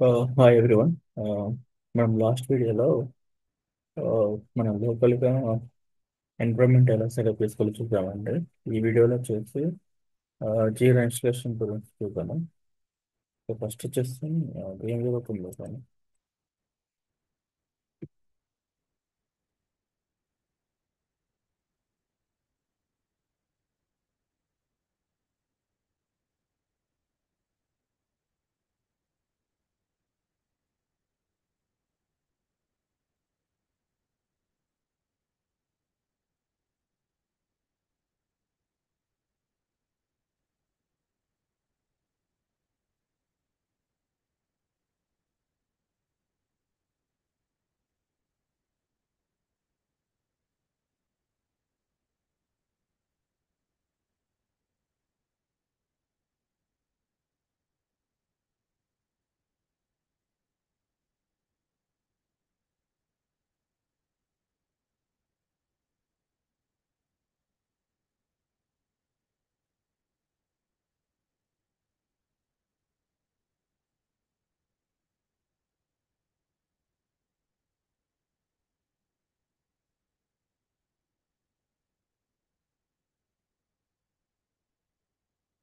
Hi everyone. మనం last వీడియోలో మనం లోకల్గా ఎన్విరాన్మెంట్ ఎలా సెటప్ చేసుకోవాలో చూద్దామండి. ఈ వీడియోలో వచ్చేసి జీరా ఇన్స్టలేషన్ గురించి చూద్దాము. సో ఫస్ట్ వచ్చేసి ఏం జరుగుతుందో కానీ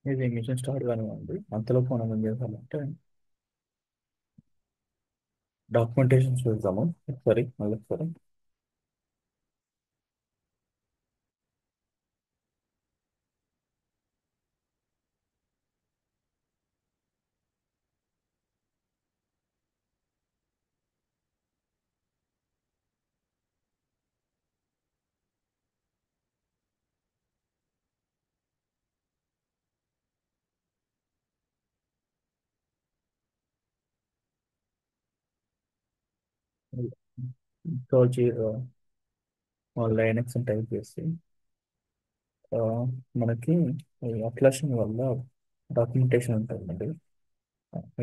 ఇది మిషన్ స్టార్ట్ కానివ్వండి. అంతలో మనం ఏం చేద్దామంటే డాక్యుమెంటేషన్ చూద్దాము. ఒకసారి మళ్ళీ ఒకసారి సో లైనక్స్ టైప్ చేసి ఆ, మనకి ఈ అప్లికేషన్ వల్ల డాక్యుమెంటేషన్ ఉంటుందండి.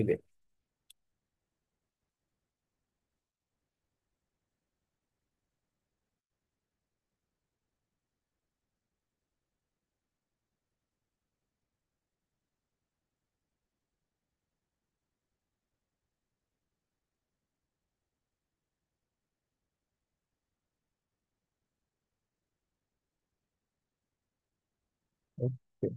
ఇదే ఓకే.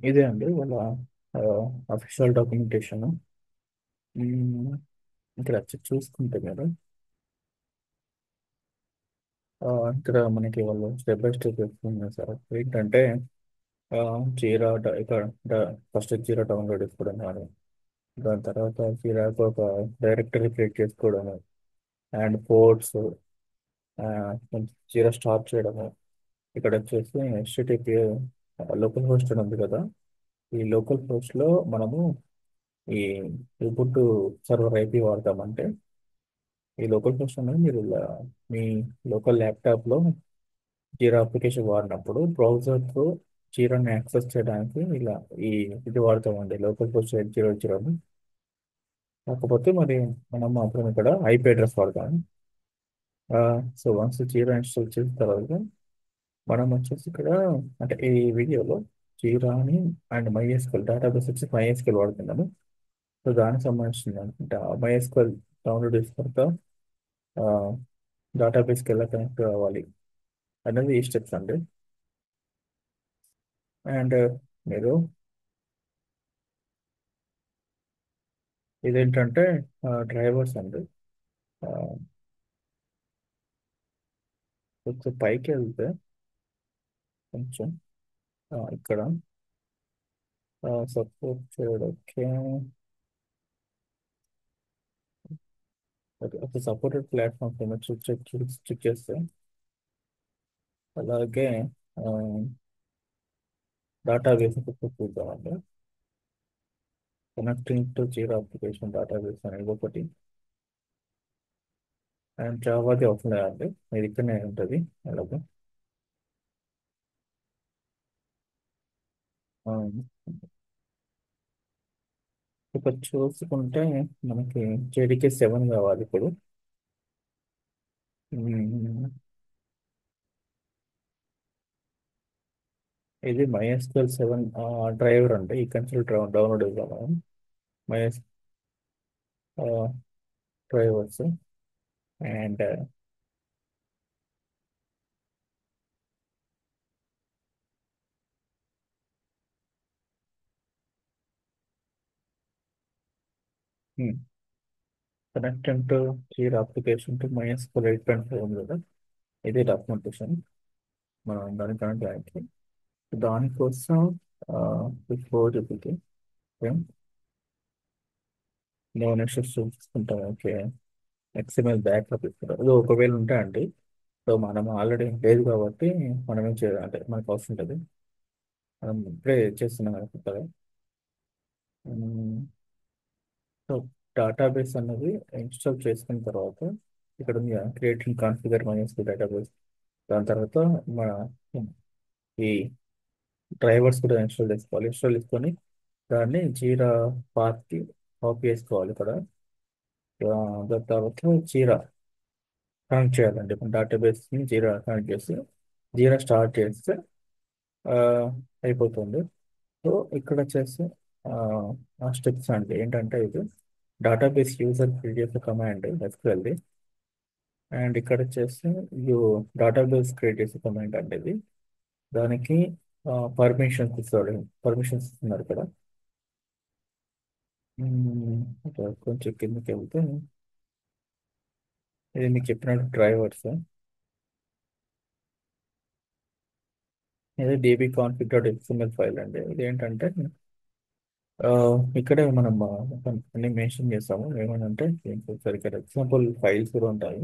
ఇదే అండి వాళ్ళ అఫీషియల్ డాక్యుమెంటేషన్. ఇక్కడ వచ్చి చూసుకుంటే మీరు ఆ, ఇక్కడ మనకి వాళ్ళు స్టెప్ బై స్టెప్ చెప్తున్నారు సార్. ఏంటంటే ఆ, జీరా ఇక్కడ ఫస్ట్ జీరా డౌన్లోడ్ చేసుకోవడం కానీ, దాని తర్వాత జీరాకు ఒక డైరెక్టరీ క్రియేట్ చేసుకోవడము, అండ్ పోర్ట్స్, జీరా స్టార్ట్ చేయడము. ఇక్కడ వచ్చేసి HTTP లోకల్ హోస్ట్ అని ఉంది కదా. ఈ లోకల్ హోస్ట్లో మనము ఈ ubuntu సర్వర్ ఐపీ వాడతామంటే, ఈ లోకల్ హోస్ట్ అనేది మీరు మీ లోకల్ ల్యాప్టాప్లో జీరా అప్లికేషన్ వాడినప్పుడు బ్రౌజర్తో జీరాని యాక్సెస్ చేయడానికి ఇలా ఈ ఇది వాడతామండి, లోకల్ హోస్ట్ 800. కాకపోతే మరి మనం మాత్రం ఇక్కడ ఐపీ అడ్రస్ వాడతాం. సో వన్స్ జీరా ఇన్స్టాల్ చేసిన తర్వాత మనం వచ్చేసి ఇక్కడ అంటే ఈ వీడియోలో జీరాని అండ్ MySQL డేటాబేస్ వచ్చి MySQL వాడుతున్నాము. సో దానికి సంబంధించింది అనుకుంటా MySQL డౌన్లోడ్ చేసిన తర్వాత డేటాబేస్కి ఎలా కనెక్ట్ అవ్వాలి అనేది ఈ స్టెప్స్ అండి. అండ్ మీరు ఇదేంటంటే డ్రైవర్స్ అండి. ఆ, కొంచెం పైకి వెళ్తే కొంచెం ఇక్కడ సపోర్ట్ చేయడానికి ఒక సపోర్టెడ్ ప్లాట్ఫామ్స్ ఏమో చెక్ చేస్తే, అలాగే డేటాబేస్ చూద్దామండి. Connecting to zero application database అనేది ఒకటి. అండ్ జావాది అవసరం లేదండి, ఇది ఇక్కడనే ఉంటుంది అలాగే. ఆ, ఇక్కడ చూసుకుంటే మనకి జేడీకే 7 కావాలి ఇప్పుడు. ఉమ్, ఇది MySQL 7 డ్రైవర్ అండి, ఈ కన్సోల్ డౌన్లోడ్ ఇవ్వాలి. మైఎస్ drivers and connecting to zero application to MySQL 8.5 ఉంది కదా, ఇది డాక్యుమెంటేషన్ మనం దానికి కనెక్ట్ చేయాలి. దానికోసం బిఫోర్ చెప్పి నో నెక్స్ట్ చూసుకుంటాం. ఓకే, XML బ్యాకప్ ఇక్కడ ఇది ఒకవేళ ఉంటాయండి. సో మనం ఆల్రెడీ లేదు కాబట్టి మనం ఏం చేయాలి అంటే మనకు అవసరం ఉంటుంది, మనం ఇప్పుడే చేస్తున్నాం కదా కొత్తగా. సో డేటాబేస్ అన్నది ఇన్స్టాల్ చేసుకున్న తర్వాత ఇక్కడ ఉంది క్రియేటింగ్ కాన్ఫిగర్ MySQL డేటాబేస్. దాని తర్వాత మన ఈ డ్రైవర్స్ కూడా ఇన్స్టాల్ చేసుకోవాలి. ఇన్స్టాల్ చేసుకొని దాన్ని జీరా పాత్కి కాపీ చేసుకోవాలి ఇక్కడ. దాని తర్వాత జీరా కనెక్ట్ చేయాలండి. మన డేటాబేస్ని జీరా కనెక్ట్ చేసి జీరా స్టార్ట్ చేస్తే ఆ, అయిపోతుంది. సో ఇక్కడ వచ్చేసి ఆ, ఆ స్టెప్స్ అండి ఏంటంటే ఇది డేటాబేస్ యూజర్ క్రియేట్ చేసే కమాండ్ SQLది. అండ్ ఇక్కడ వచ్చేసి యూ డేటాబేస్ క్రియేట్ చేసే కమాండ్ అంటే ఇది. దానికి పర్మిషన్స్ ఇస్తాడు, పర్మిషన్స్ ఇస్తున్నారు ఇక్కడ. ఇక్కడ కొంచెం కిందకి వెళ్తే ఇది మీకు చెప్పినట్టు డ్రైవర్స్. ఇది DB config dot XML file అండి. ఇది ఏంటంటే ఆ, ఇక్కడే మనం అన్ని మెన్షన్ చేస్తాము ఏమనంటే సరే ఇక్కడ ఎగ్జాంపుల్ ఫైల్స్ కూడా ఉంటాయి.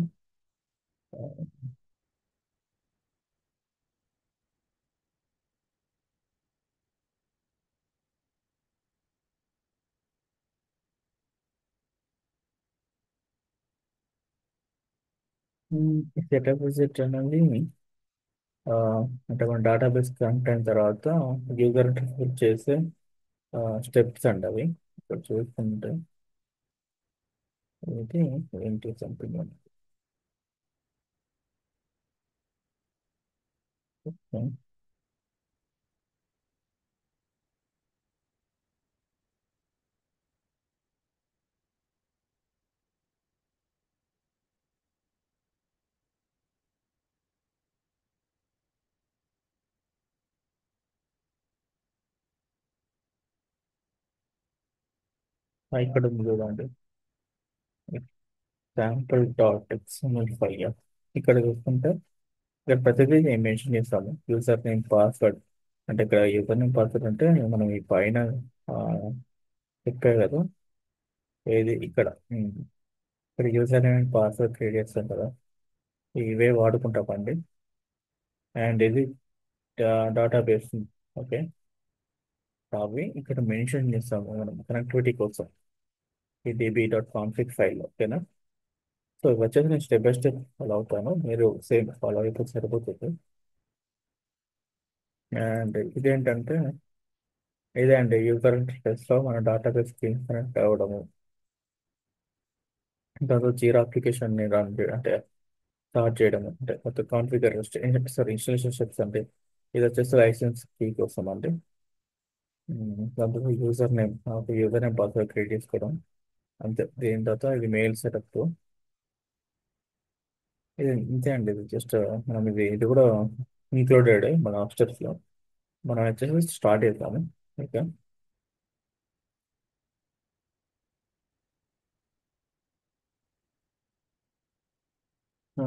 సెటప్ విజిట్ అనేది ఆ, అంటే మన డేటాబేస్ కనెక్ట్ అయిన తర్వాత యూజర్ ఇంటర్ఫేస్ చేసే స్టెప్స్ అండి అవి. ఇక్కడ చూసుకుంటే ఇది ఏంటి సంథింగ్ ఇక్కడ ఉంది చూడండి, శాంపుల్ డాట్ XML ఫైల్. ఇక్కడ చూసుకుంటే ఇక్కడ ప్రతిదీ నేను మెన్షన్ చేస్తాను, యూజర్ నేమ్ పాస్వర్డ్. అంటే ఇక్కడ యూజర్ నేమ్ పాస్వర్డ్ అంటే మనం ఈ పైన ఆ, చెప్పారు కదా, ఏది ఇక్కడ ఇక్కడ యూజర్ నేమ్ పాస్వర్డ్ క్రియేట్ చేస్తాం కదా, ఇవే వాడుకుంటామండి. అండ్ ఇది డేటాబేస్. ఓకే, అవి ఇక్కడ మెన్షన్ చేస్తాము మనం కనెక్టివిటీ కోసం ఈ db.config ఫైల్. ఓకేనా, సో ఇవి వచ్చేసి నేను స్టెప్ బై స్టెప్ ఫాలో అవుతాను, మీరు సేమ్ ఫాలో అయితే సరిపోతుంది. అండ్ ఇదేంటంటే ఇదే అండి యూజర్ ఇంటర్ఫేస్లో మన డేటాబేస్కి కనెక్ట్ అవ్వడము. దాంతో జీరా అప్లికేషన్ని రన్ చేయడం అంటే స్టార్ట్ చేయడం అంటే మొత్తం కాన్ఫిగర్ సారీ ఇన్స్టాలేషన్ స్టెప్స్ అంటే ఇది వచ్చేసి లైసెన్స్ కీ కోసం అండి. దాంతో యూజర్ నేమ్ పాస్వర్డ్ క్రియేట్ చేసుకోవడం అంతే. దీని తర్వాత ఇది మెయిల్ సెటప్. ఇది ఇంతే అండి, ఇది జస్ట్ మనం ఇది కూడా ఇంక్లూడెడ్ మన స్టెప్స్లో. మనం వచ్చేసి స్టార్ట్ చేద్దాము. ఓకే. ఆ,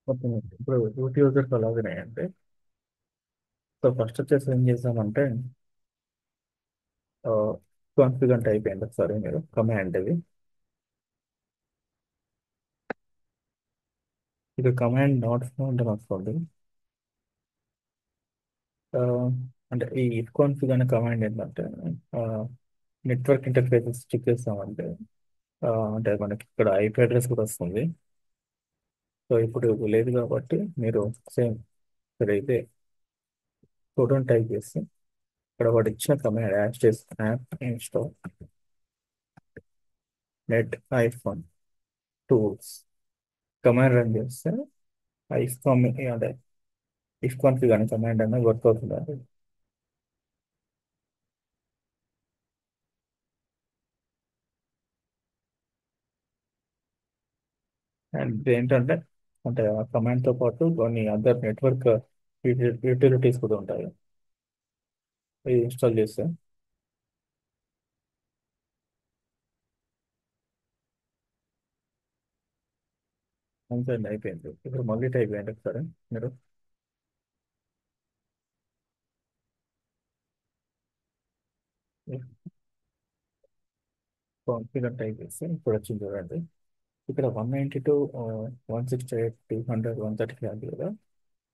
ఓకే. ఇప్పుడు రూట్ యూజర్స్ అలాగనే అంటే సో ఫస్ట్ వచ్చేసి ఏం చేసామంటే కాన్ఫిగర్ అంటే అయిపోయింది ఒకసారి మీరు కమాండ్ ఇది. ఇది కమాండ్ నాట్ ఫౌండ్ అని వస్తుంది. ఆ, అంటే ఈ ఇఫ్ కాన్ఫిగ్ అనే కమాండ్ ఏంటంటే నెట్వర్క్ ఇంటర్ఫేసెస్ చెక్ చేస్తామంటే ఆ, అంటే మనకి ఇక్కడ ఐపీ అడ్రస్ కూడా వస్తుంది. సో ఇప్పుడు లేదు కాబట్టి మీరు సేమ్ ఇక్కడ అయితే ఫోటోని టైప్ చేసి ఇక్కడ వాడు ఇచ్చిన కమాండ్ యాడ్ చేసి app install net iPhone tools command run చేస్తే ఇఫ్ అంటే ఇఫ్ కాన్ఫిగ్ అనే కమాండ్ అనేది వర్క్ అవుతుంది. అండ్ ఏంటంటే అంటే ఆ కమాండ్ తో పాటు కొన్ని అదర్ నెట్వర్క్ యూటిలిటీస్ కూడా ఉంటాయి. ఇది ఇన్స్టాల్ చేస్తే అంతే అండి, అయిపోయింది. ఇప్పుడు మళ్ళీ టైప్ చేయండి ఒకసారి మీరు కాన్ఫిగర్ టైప్ చేస్తే ఇప్పుడు వచ్చింది చూడండి. ఇక్కడ 192 168 200 130 అది కదా,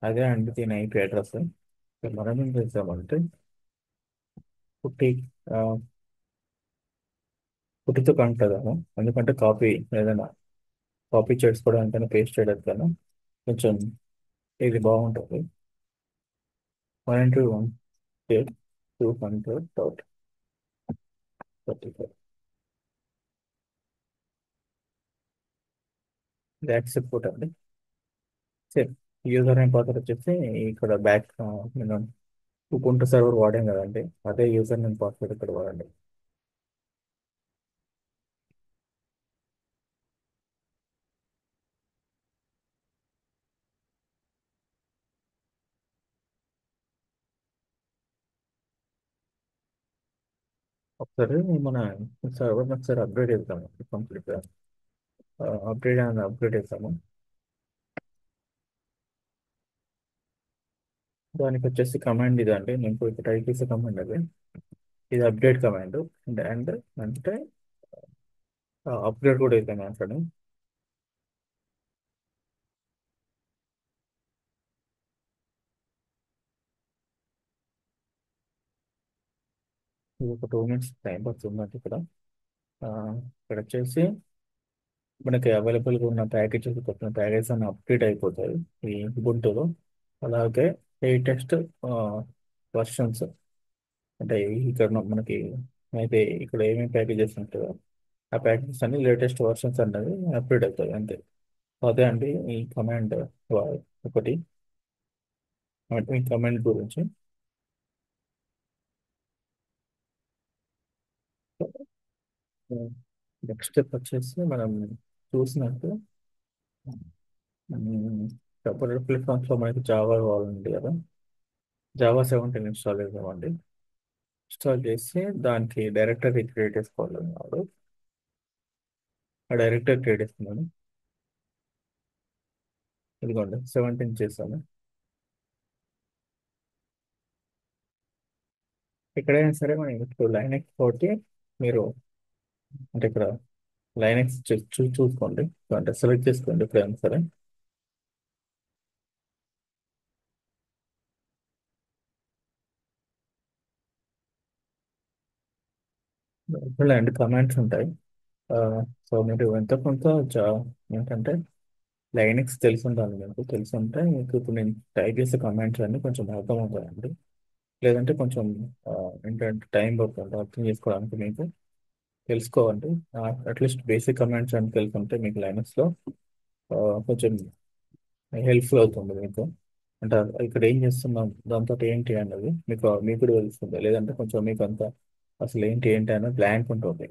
అదే అండి దీని ఐపీ అడ్రస్. మనం ఏం చేద్దామంటే పుట్టి ఆ, పుట్టితో కనెక్ట్ అవుదాము. ఎందుకంటే కాపీ ఏదైనా కాపీ చేసుకోవడానికైనా పేస్ట్ చేయడానికైనా కొంచెం ఇది బాగుంటుంది. 192.168.200.35 ఇది యాక్సెప్ట్ కొట్టండి. సేమ్ యూజర్ నేమ్ పాస్వర్డ్ వచ్చేసి ఇక్కడ బ్యాక్ నేను ఉబుంటూ సర్వర్ వాడాం కదండి, అదే యూజర్ నేమ్ పాస్వర్డ్ ఇక్కడ వాడండి. ఒకసారి మన సర్వర్ ఒకసారి అప్గ్రేడ్ చేద్దాము కంప్లీట్గా. అప్గ్రేడ్ చేద్దాము. దానికి వచ్చేసి కమాండ్ ఇదండి, నేను ఇప్పుడు టైప్ చేసే కమాండ్ అది. ఇది అప్డేట్ కమాండ్. అండ్ అంటే అప్గ్రేడ్ కూడా అయితే మాట్లాడి ఇది ఒక 2 మినిట్స్ టైం పడుతుంది ఇక్కడ. ఆ, ఇక్కడ వచ్చేసి మనకి అవైలబుల్గా ఉన్న ప్యాకేజెస్ కొత్త ప్యాకేజెస్ అన్ని అప్డేట్ అయిపోతాయి ఈ గుంటూరు. అలాగే లేటెస్ట్ వర్షన్స్ అంటే ఇక్కడ మనకి అయితే ఇక్కడ ఏమేమి ప్యాకేజెస్ ఉంటాయో ఆ ప్యాకేజెస్ అన్ని లేటెస్ట్ వర్షన్స్ అనేవి అప్డేట్ అవుతాయి అంతే. అదే అండి ఈ కమాండ్ ఒకటి. అంటే ఈ కమాండ్ గురించి నెక్స్ట్ స్టెప్ వచ్చేసి మనం చూసినట్టు సెపరేట్ ప్లాట్ఫామ్స్లో మనకి జావా కావాలండి కదా, జావా 17 ఇన్స్టాల్ చేద్దామండి. ఇన్స్టాల్ చేసి దానికి డైరెక్టరీ క్రియేట్ చేసుకోవాలన్నాడు. ఆ డైరెక్టరీ క్రియేట్ చేసుకున్నాను. ఇదిగోండి 17 చేశాను. ఎక్కడైనా సరే మనం ఇప్పుడు లైనెక్స్ తోటి మీరు అంటే ఇక్కడ లైనెక్స్ చూసుకోండి, అంటే సెలెక్ట్ చేసుకోండి ఎప్పుడైనా సరే. ఇప్పుడు రెండు కమాండ్స్ ఉంటాయి. ఆ, సో మీరు ఎంత కొంత ఏంటంటే లైనెక్స్ తెలిసి ఉండాలి. మీకు తెలిసి ఉంటే మీకు ఇప్పుడు నేను టైప్ చేసే కమాండ్స్ అన్ని కొంచెం అర్థమవుతాయండి. లేదంటే కొంచెం ఆ, ఏంటంటే టైం పడుతుంది అర్థం చేసుకోవడానికి. మీకు తెలుసుకోవండి అట్లీస్ట్ బేసిక్ కమాండ్స్ అని తెలుసుంటే మీకు లైనక్స్లో కొంచెం హెల్ప్ఫుల్ అవుతుంది మీకు. అంటే ఇక్కడ ఏం చేస్తున్నాం దాంతో ఏంటి అన్నది మీకు కూడా తెలుస్తుంది. లేదంటే కొంచెం మీకు అంత అసలు ఏంటి ఏంటి అన్నది బ్లాంక్ ఉంటుంది.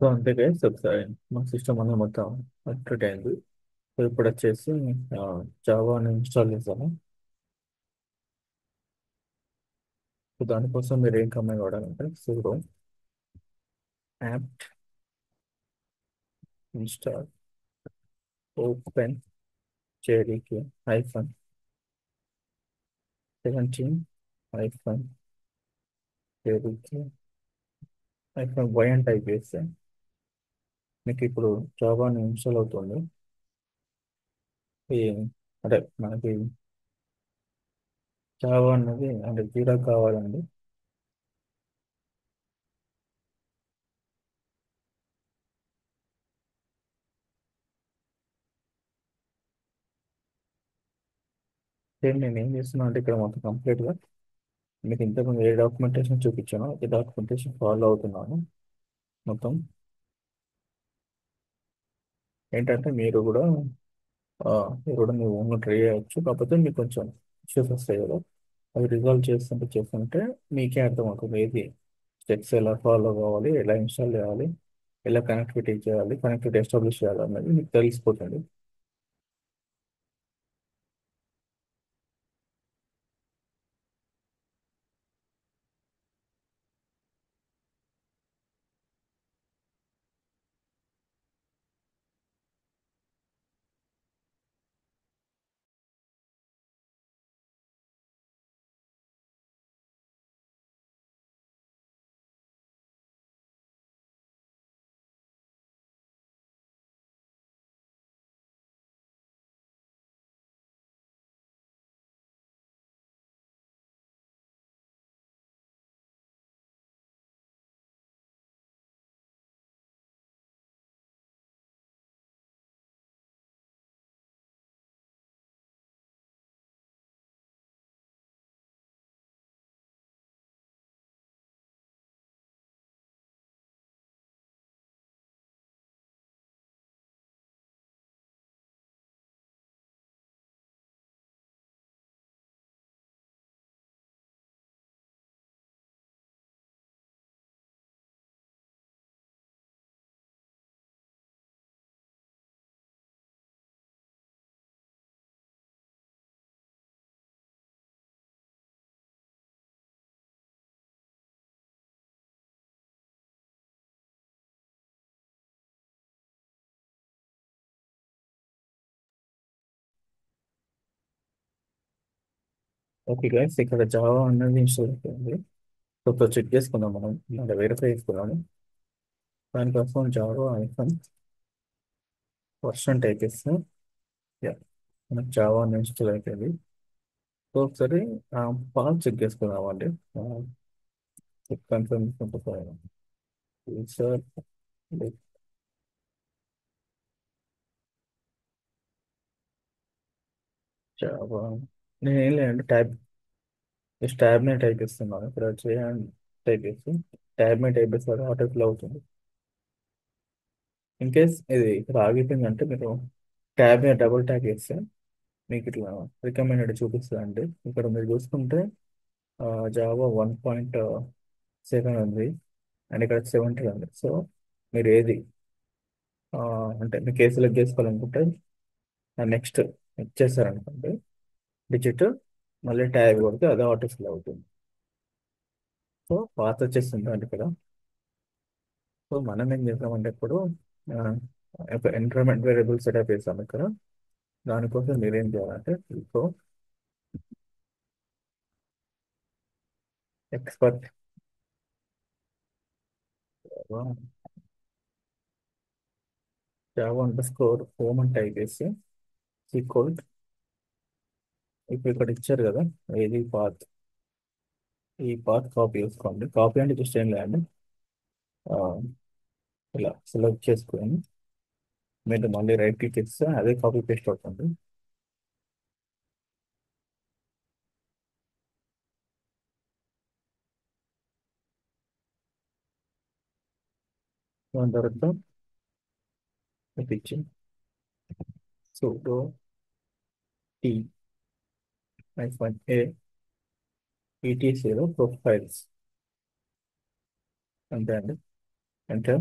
సో అంతే గైస్, ఒకసారి మా సిస్టమ్ అనేది మొత్తం అప్డేట్ అయింది. సో ఇప్పుడు వచ్చేసి జావాని ఇన్స్టాల్ చేస్తాను. సో దానికోసం మీరు ఏం కమాండ్ వాడాలంటే sudo apt install open jdk hyphen 17 hyphen jdk hyphen y అని టైప్ చేస్తే మీకు ఇప్పుడు జావాని ఇన్స్టాల్ అవుతుంది. ఈ అంటే మనకి జావా అన్నది అంటే జీరా కావాలండి. నేను ఏం చేస్తున్నా అంటే ఇక్కడ మొత్తం కంప్లీట్గా మీకు ఇంతకుముందు ఏ డాక్యుమెంటేషన్ చూపించానో ఈ డాక్యుమెంటేషన్ ఫాలో అవుతున్నాను మొత్తం. ఏంటంటే మీరు కూడా మీ ఓన్గా ట్రై చేయొచ్చు, కాకపోతే మీకు కొంచెం ఇష్యూస్ వస్తాయి కదా, అవి రిజాల్వ్ చేస్తుంటే మీకే అర్థమవుతుంది ఏది స్టెప్స్ ఎలా ఫాలో కావాలి, ఎలా ఇన్స్టాల్ చేయాలి, ఎలా కనెక్టివిటీ చేయాలి, కనెక్టివిటీ ఎస్టాబ్లిష్ చేయాలి అనేది మీకు తెలిసిపోతుంది. ఓకే గైస్, ఇక్కడ జావా అనేది ఇన్స్టాల్ అయిపోయింది. సో చెక్ చేసుకుందాం మనం, అంటే వెరిఫై చేసుకుందాము. దానికోసం జావా ఐఫోన్ వర్షన్ టైప్ చేస్తాం. యా, మనకు జావా ఇన్స్టాల్ అయిపోయింది. సో ఒకసారి పాత్ చెక్ చేసుకుందాం అండి. Confirm sir. జావా నేను ఏం లేదండి, ట్యాబ్ మీద టైప్ చేస్తున్నాను. ఇక్కడ చేయండి, టైప్ చేసి ట్యాబ్ మీద టైప్ చేస్తే ఆటో ఫిల్ అవుతుంది. ఇన్ కేస్ ఇది ఇక్కడ ఆగిపోయిందంటే మీరు ట్యాబ్ మీద డబుల్ ట్యాప్ చేస్తే మీకు ఇట్లా రికమెండెడ్ చూపిస్తుంది అండి. ఇక్కడ మీరు చూసుకుంటే జావా 1.7 ఉంది, అండ్ ఇక్కడ 70 ఉంది. సో మీరు ఏది ఆ, అంటే మీ కేసులకు చేసుకోవాలనుకుంటే నెక్స్ట్ ఇచ్చేసారనుకోండి డిజిట్, మళ్ళీ ట్యాబ్ కొడితే అదే ఆటో ఫిల్ అవుతుంది. సో పాత వచ్చేస్తుంది అండి ఇక్కడ. సో మనం ఏం చేస్తామంటే ఇప్పుడు ఒక ఎన్విరాన్మెంట్ వేరియబుల్ సెటప్ చేస్తాం ఇక్కడ. దానికోసం మీరేం చేయాలంటే ఇప్పుడు expert Java under score home అని టైప్ చేసి ఈక్వల్, ఇప్పుడు ఇక్కడ ఇచ్చారు కదా ఏది పాత్, ఈ పాత్ కాపీ చేసుకోండి. కాపీ అంటే జస్ట్ ఏం లేదండి, ఆ, ఇలా సెలెక్ట్ చేసుకొని మీరు మళ్ళీ రైట్ క్లిక్ ఇస్తే అదే కాపీ పేస్ట్ అవుతుంది. దాని తర్వాత ఇచ్చి sudo t -a etc profiles, అంతే అండి. అంటే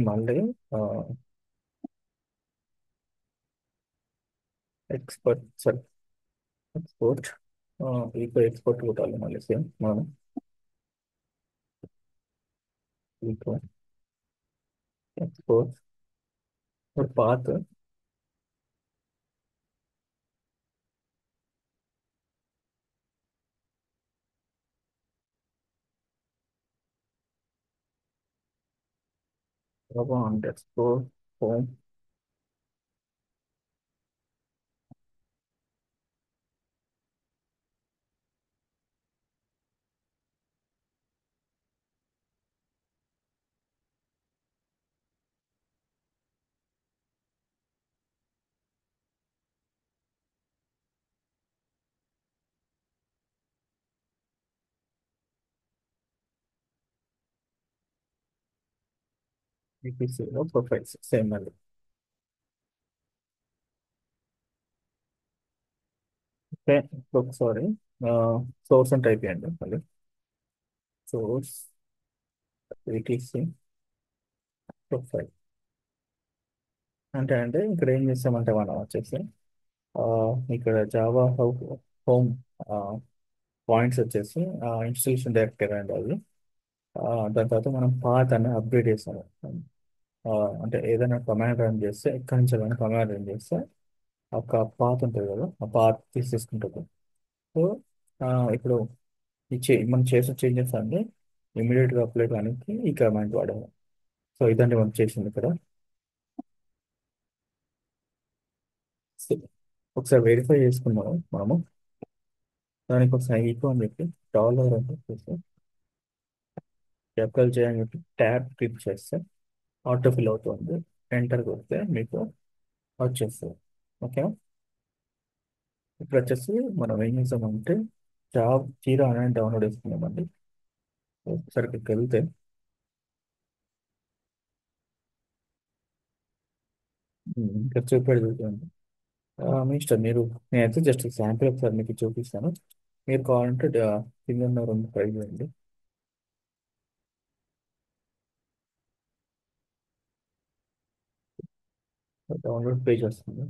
మళ్ళీ expert sorry export, echo export కొట్టాలి మళ్ళీ సేమ్ మనం. ఈకో ఎక్స్పోర్ట్ ఇప్పుడు పాత్ అండర్ స్కోర్ హోమ్ ఈపీసీలో ప్రొఫైల్స్ సేమ్ మళ్ళీ. ఓకే, ఒకసారి సోర్స్ అని టైప్ చేయండి మళ్ళీ. సోర్స్ ఈటీసీ ప్రొఫైల్ అంటే ఇక్కడ ఏం చేస్తామంటే మనం వచ్చేసి ఆ, ఇక్కడ జావా హోమ్ పాయింట్స్ వచ్చేసి ఇన్స్టాలేషన్ డైరెక్టరీ అండి అది. ఆ, దాని తర్వాత మనం పాత్ అని అప్డేట్ చేస్తాము. ఆ, అంటే ఏదైనా కమాండ్ రన్ చేస్తే ఎక్కడి నుంచి ఏదైనా కమాండ్ రన్ చేస్తే ఒక పాత్ ఉంటుంది కదా, ఆ పాత్ తీసేసుకుంటుంది. సో ఆ, ఇప్పుడు మనం చేసిన చేంజెస్ అన్ని ఇమీడియట్గా అప్లై కానీ ఈ కమాండ్ వాడాము. సో ఇదండి మనం చేసింది ఇక్కడ. సో, ఒకసారి వెరిఫై చేసుకున్నాము మనము. దానికి ఒకసారి ఈకో అని చెప్పి డాలర్ అని చెప్పేసి క్యాపిటల్ చేయని చెప్పి ట్యాబ్ క్లిక్ చేస్తే ఆటో ఫిల్ అవుతుంది. ఎంటర్ కొడితే మీకు వచ్చేస్తుంది. ఓకే, ఇప్పుడు వచ్చేసి మనం ఏం చేసామంటే జాబ్ జీరో అనేది డౌన్లోడ్ చేసుకున్నామండి. ఒకసారి ఇక్కడికి వెళ్తే ఇంకా చూపెడు చూడండి. మీ ఇష్టం మీరు, నేనైతే జస్ట్ శాంపిల్ ఒకసారి మీకు చూపిస్తాను. మీరు కావాలంటే కింద ఉన్న రెండు ట్రై చేయండి. డౌన్లోడ్ పేజ్ వస్తుంది.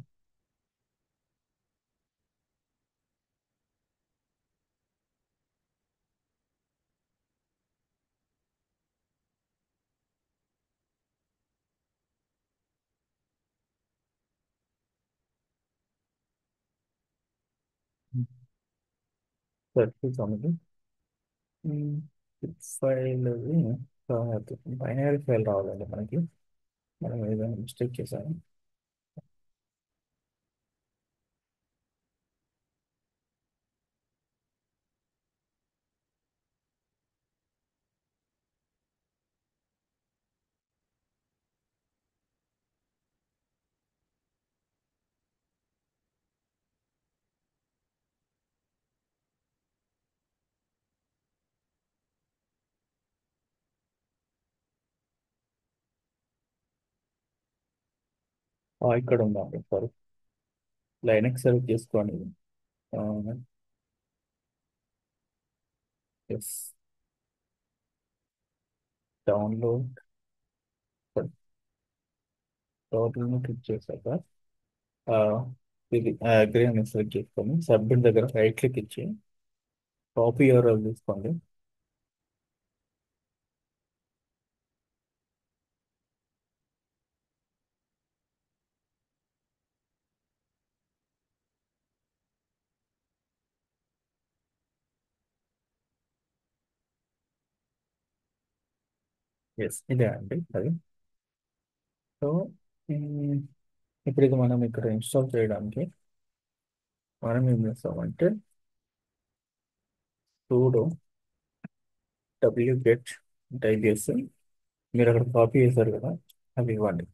చూసాము. ఫైల్ కాదు, బైనరీ ఫైల్ రావాలండి మనకి. మనం ఏదైనా మిస్టేక్ చేసాము. ఇక్కడ ఉందండి, సారీ. లైనక్స్ సెలెక్ట్ చేసుకోండి. ఎస్. డౌన్లోడ్. టోటల్ క్లిక్ చేశాక ఆ, ఇది అగ్రీ అని సెలెక్ట్ చేసుకొని సబ్మిట్ దగ్గర రైట్ క్లిక్ ఇచ్చి కాపీ యూఆర్ఎల్ తీసుకోండి. ఎస్, ఇదే అండి అది. సో మ్, ఇప్పుడు ఇది మనం ఇక్కడ ఇన్స్టాల్ చేయడానికి మనం ఏం చేస్తామంటే sudo wget టైప్ చేసి మీరు అక్కడ కాపీ చేశారు కదా, అది ఇవ్వండి.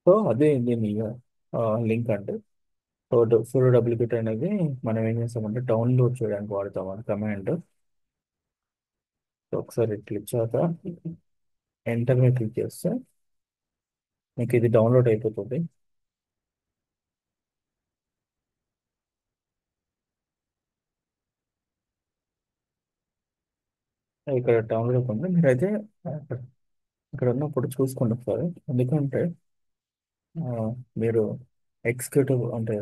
సో అదే దీని లింక్ అంటే. సో sudo wget అనేది మనం ఏం చేస్తామంటే డౌన్లోడ్ చేయడానికి వాడతాం అని కమాండ్. సో ఒకసారి క్లిక్ చేశాక ఎంటర్ మీద క్లిక్ చేస్తే మీకు ఇది డౌన్లోడ్ అయిపోతుంది. ఇక్కడ డౌన్లోడ్ అవుతుంది. మీరైతే అక్కడ ఇక్కడ ఉన్నప్పుడు చూసుకోండి ఒకసారి. ఎందుకంటే ఆ, మీరు ఎగ్జిక్యూటివ్ అంటే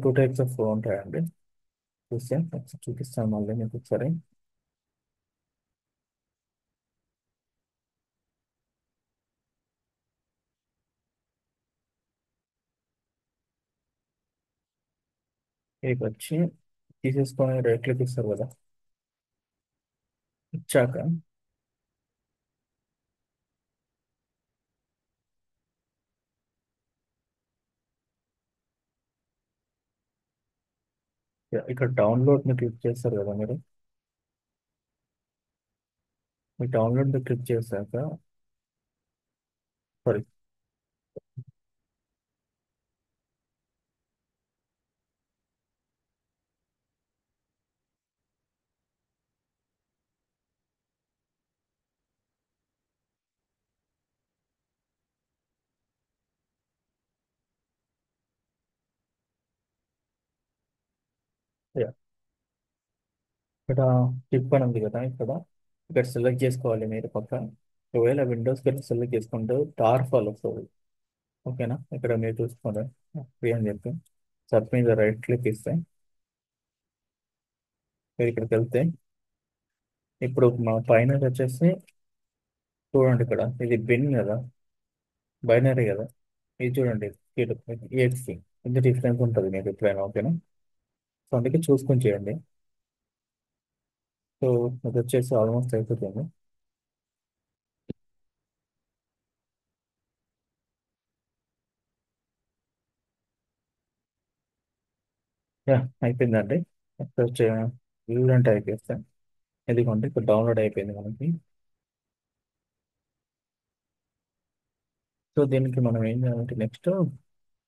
టూ టైప్స్ ఆఫ్ ఉంటాయండి. చూస్తే ఒకసారి చూపిస్తాను మళ్ళీ మీకు ఒకసారి. ఇక్కడికి వచ్చి తీసేసుకొని రైట్ క్లిక్ ఇస్తారు కదా, ఇచ్చాక ఇక్కడ డౌన్లోడ్ ని క్లిక్ చేస్తారు కదా మీరు. మీ డౌన్లోడ్ ని క్లిక్ చేశాక సారీ, ఇక్కడ టిప్ అని ఉంది కదా, ఇక్కడ సెలెక్ట్ చేసుకోవాలి మీరు పక్కన. ఒకవేళ విండోస్ కి సెలెక్ట్ చేసుకుంటే టార్ ఫాల్ వస్తుంది. ఓకేనా, ఇక్కడ మీరు చూసుకోండి ఫ్రీ అని చెప్పి సబ్ మీద రైట్ క్లిక్ ఇస్తే మీరు ఇక్కడికి వెళ్తే ఇప్పుడు మా పైన వచ్చేసి చూడండి, ఇక్కడ ఇది బిన్ కదా, బైనరీ కదా. ఇది చూడండి, EXE. ఇంత డిఫరెన్స్ ఉంటుంది మీకు ఎప్పుడైనా. ఓకేనా, సో అందుకే చూసుకొని చేయండి. సో ఇది వచ్చేసి ఆల్మోస్ట్ అయిపోతుంది. యా, అయిపోయిందండి. ఇక్కడ వ్యూ అంటే అయిపోతాం. ఎందుకంటే ఇప్పుడు డౌన్లోడ్ అయిపోయింది మనకి. సో దీనికి మనం ఏం చేయాలంటే నెక్స్ట్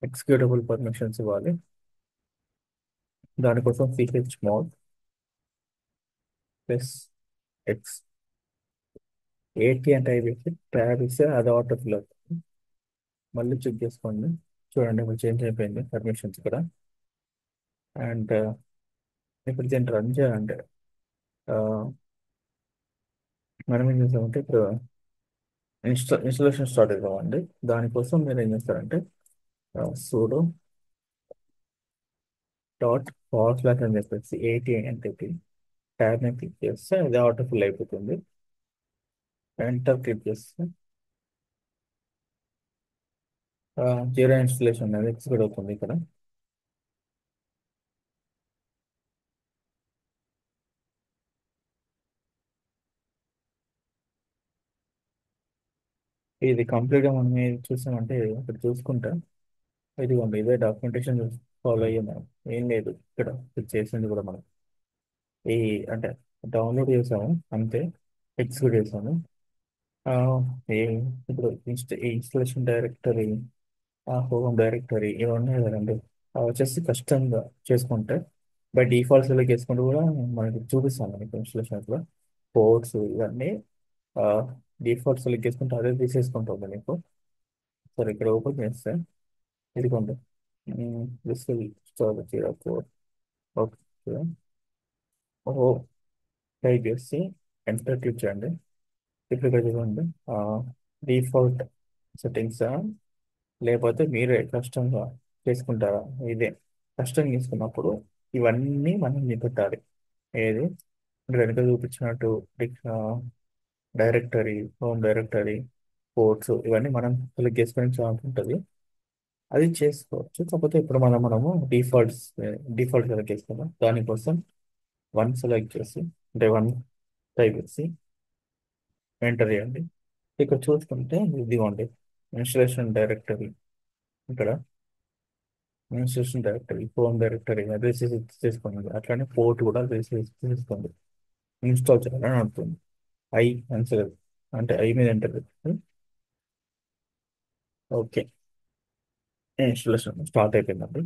ఎక్సిక్యూటబుల్ పర్మిషన్స్ ఇవ్వాలి. దానికోసం chmod ప్లస్ ఎక్స్ 80 అంటే అయిపోయింది. ట్యాబ్ ఇస్తే అది ఆటో ఫిల్ అవుతుంది. మళ్ళీ చెక్ చేసుకోండి. చూడండి, ఇప్పుడు చేంజ్ అయిపోయింది పర్మిషన్స్ కూడా. అండ్ ఇప్పుడు దీన్ని రన్ చేయాలంటే ఆ, మనం ఏం చేస్తామంటే ఇప్పుడు ఇన్స్టాలేషన్ స్టార్ట్ అవుతామండి. దానికోసం మీరు ఏం చేస్తారంటే సూడో డాట్ అని చెప్పేసి 80 అంటే ట్యాబ్ ని క్లిక్ చేస్తే అది ఆటో ఫిల్ అయిపోతుంది. ఎంటర్ క్లిక్ చేస్తే జీరో ఇన్స్టలేషన్ అనేది ఎక్సిక్యూట్ అవుతుంది ఇక్కడ. ఇది కంప్లీట్గా మనం ఏది చూసామంటే ఇక్కడ చూసుకుంటే ఇదిగోండి ఇదే డాక్యుమెంటేషన్ ఫాలో అయ్యాం మనం. ఏం లేదు ఇక్కడ ఇది చేసింది కూడా మనం ఈ అంటే డౌన్లోడ్ చేసాము అంతే, ఎగ్జిక్యూట్ చేసాము. ఆ, ఈ ఇప్పుడు ఇన్స్టలేషన్ డైరెక్టరీ, హోమ్ డైరెక్టరీ ఇవన్నీ కదండి. అవి వచ్చేసి కష్టంగా చేసుకుంటే బై డిఫాల్ట్ సెలెక్ట్ చేసుకుంటూ కూడా మనకి చూపిస్తాను మనకి ఇన్స్టలేషన్స్లో పోర్ట్స్ ఇవన్నీ డిఫాల్ట్ సెలెక్ట్ చేసుకుంటే అదే తీసేసుకుంటుంది మీకు. సరే ఇక్కడ ఓపెన్ చేస్తే ఇదిగోండి this will star zero four. Okay, ఓ టైప్ చేసి ఎంటర్ క్లిక్ చేయండి. ఇప్పుడు ఇక్కడ చూడండి డిఫాల్ట్ సెట్టింగ్స్ లేకపోతే మీరే కష్టంగా చేసుకుంటారా. ఇదే కష్టంగా చేసుకున్నప్పుడు ఇవన్నీ మనం నింపుతారు. ఏది ఇక్కడ వెనుక చూపించినట్టు డైరెక్టరీ, హోమ్ డైరెక్టరీ, పోర్ట్స్ ఇవన్నీ మనం సెలెక్ట్ చేసుకొని చాలా ఉంటుంది. అది చేసుకోవచ్చు, కాకపోతే ఇప్పుడు మనము డిఫాల్ట్ సెలెక్ట్ చేసుకుందాం. దానికోసం వన్ సెలెక్ట్ చేసి అంటే వన్ టైప్ చేసి ఎంటర్ చేయండి. ఇక్కడ చూసుకుంటే ఇదిగోండి ఇన్స్టలేషన్ డైరెక్టరీ, ఇక్కడ ఇన్స్టలేషన్ డైరెక్టరీ, హోమ్ డైరెక్టరీ అది తీసుకోండి. అట్లానే పోర్ట్ కూడా తీసుకోండి. ఇన్స్టాల్ చేయాలని అడుగుతుంది. ఐ ఆన్సర్ అంటే ఐ మీద ఎంటర్ పెట్టి ఓకే, ఇన్స్టాలేషన్ స్టార్ట్ అయిపోయిందండి.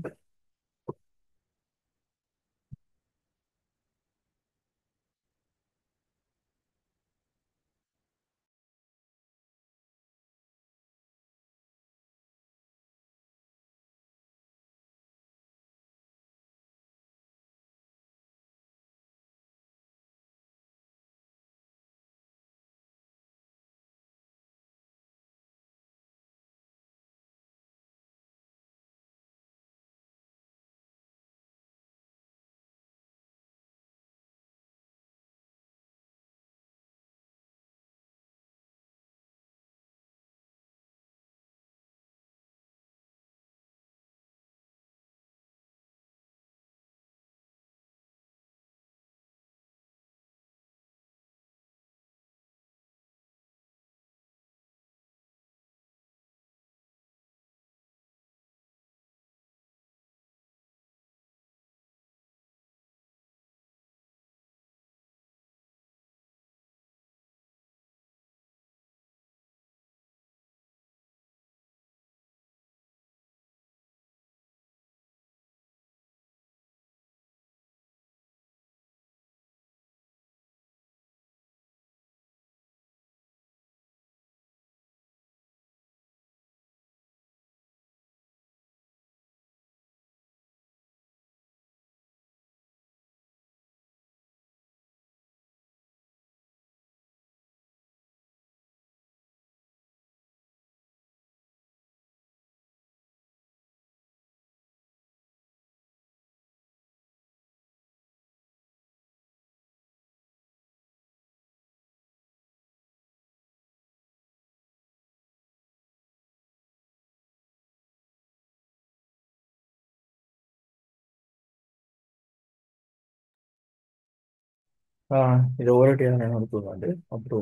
ఆ, ఇది ఓవర్ అని అడుగుతుందండి. అప్పుడు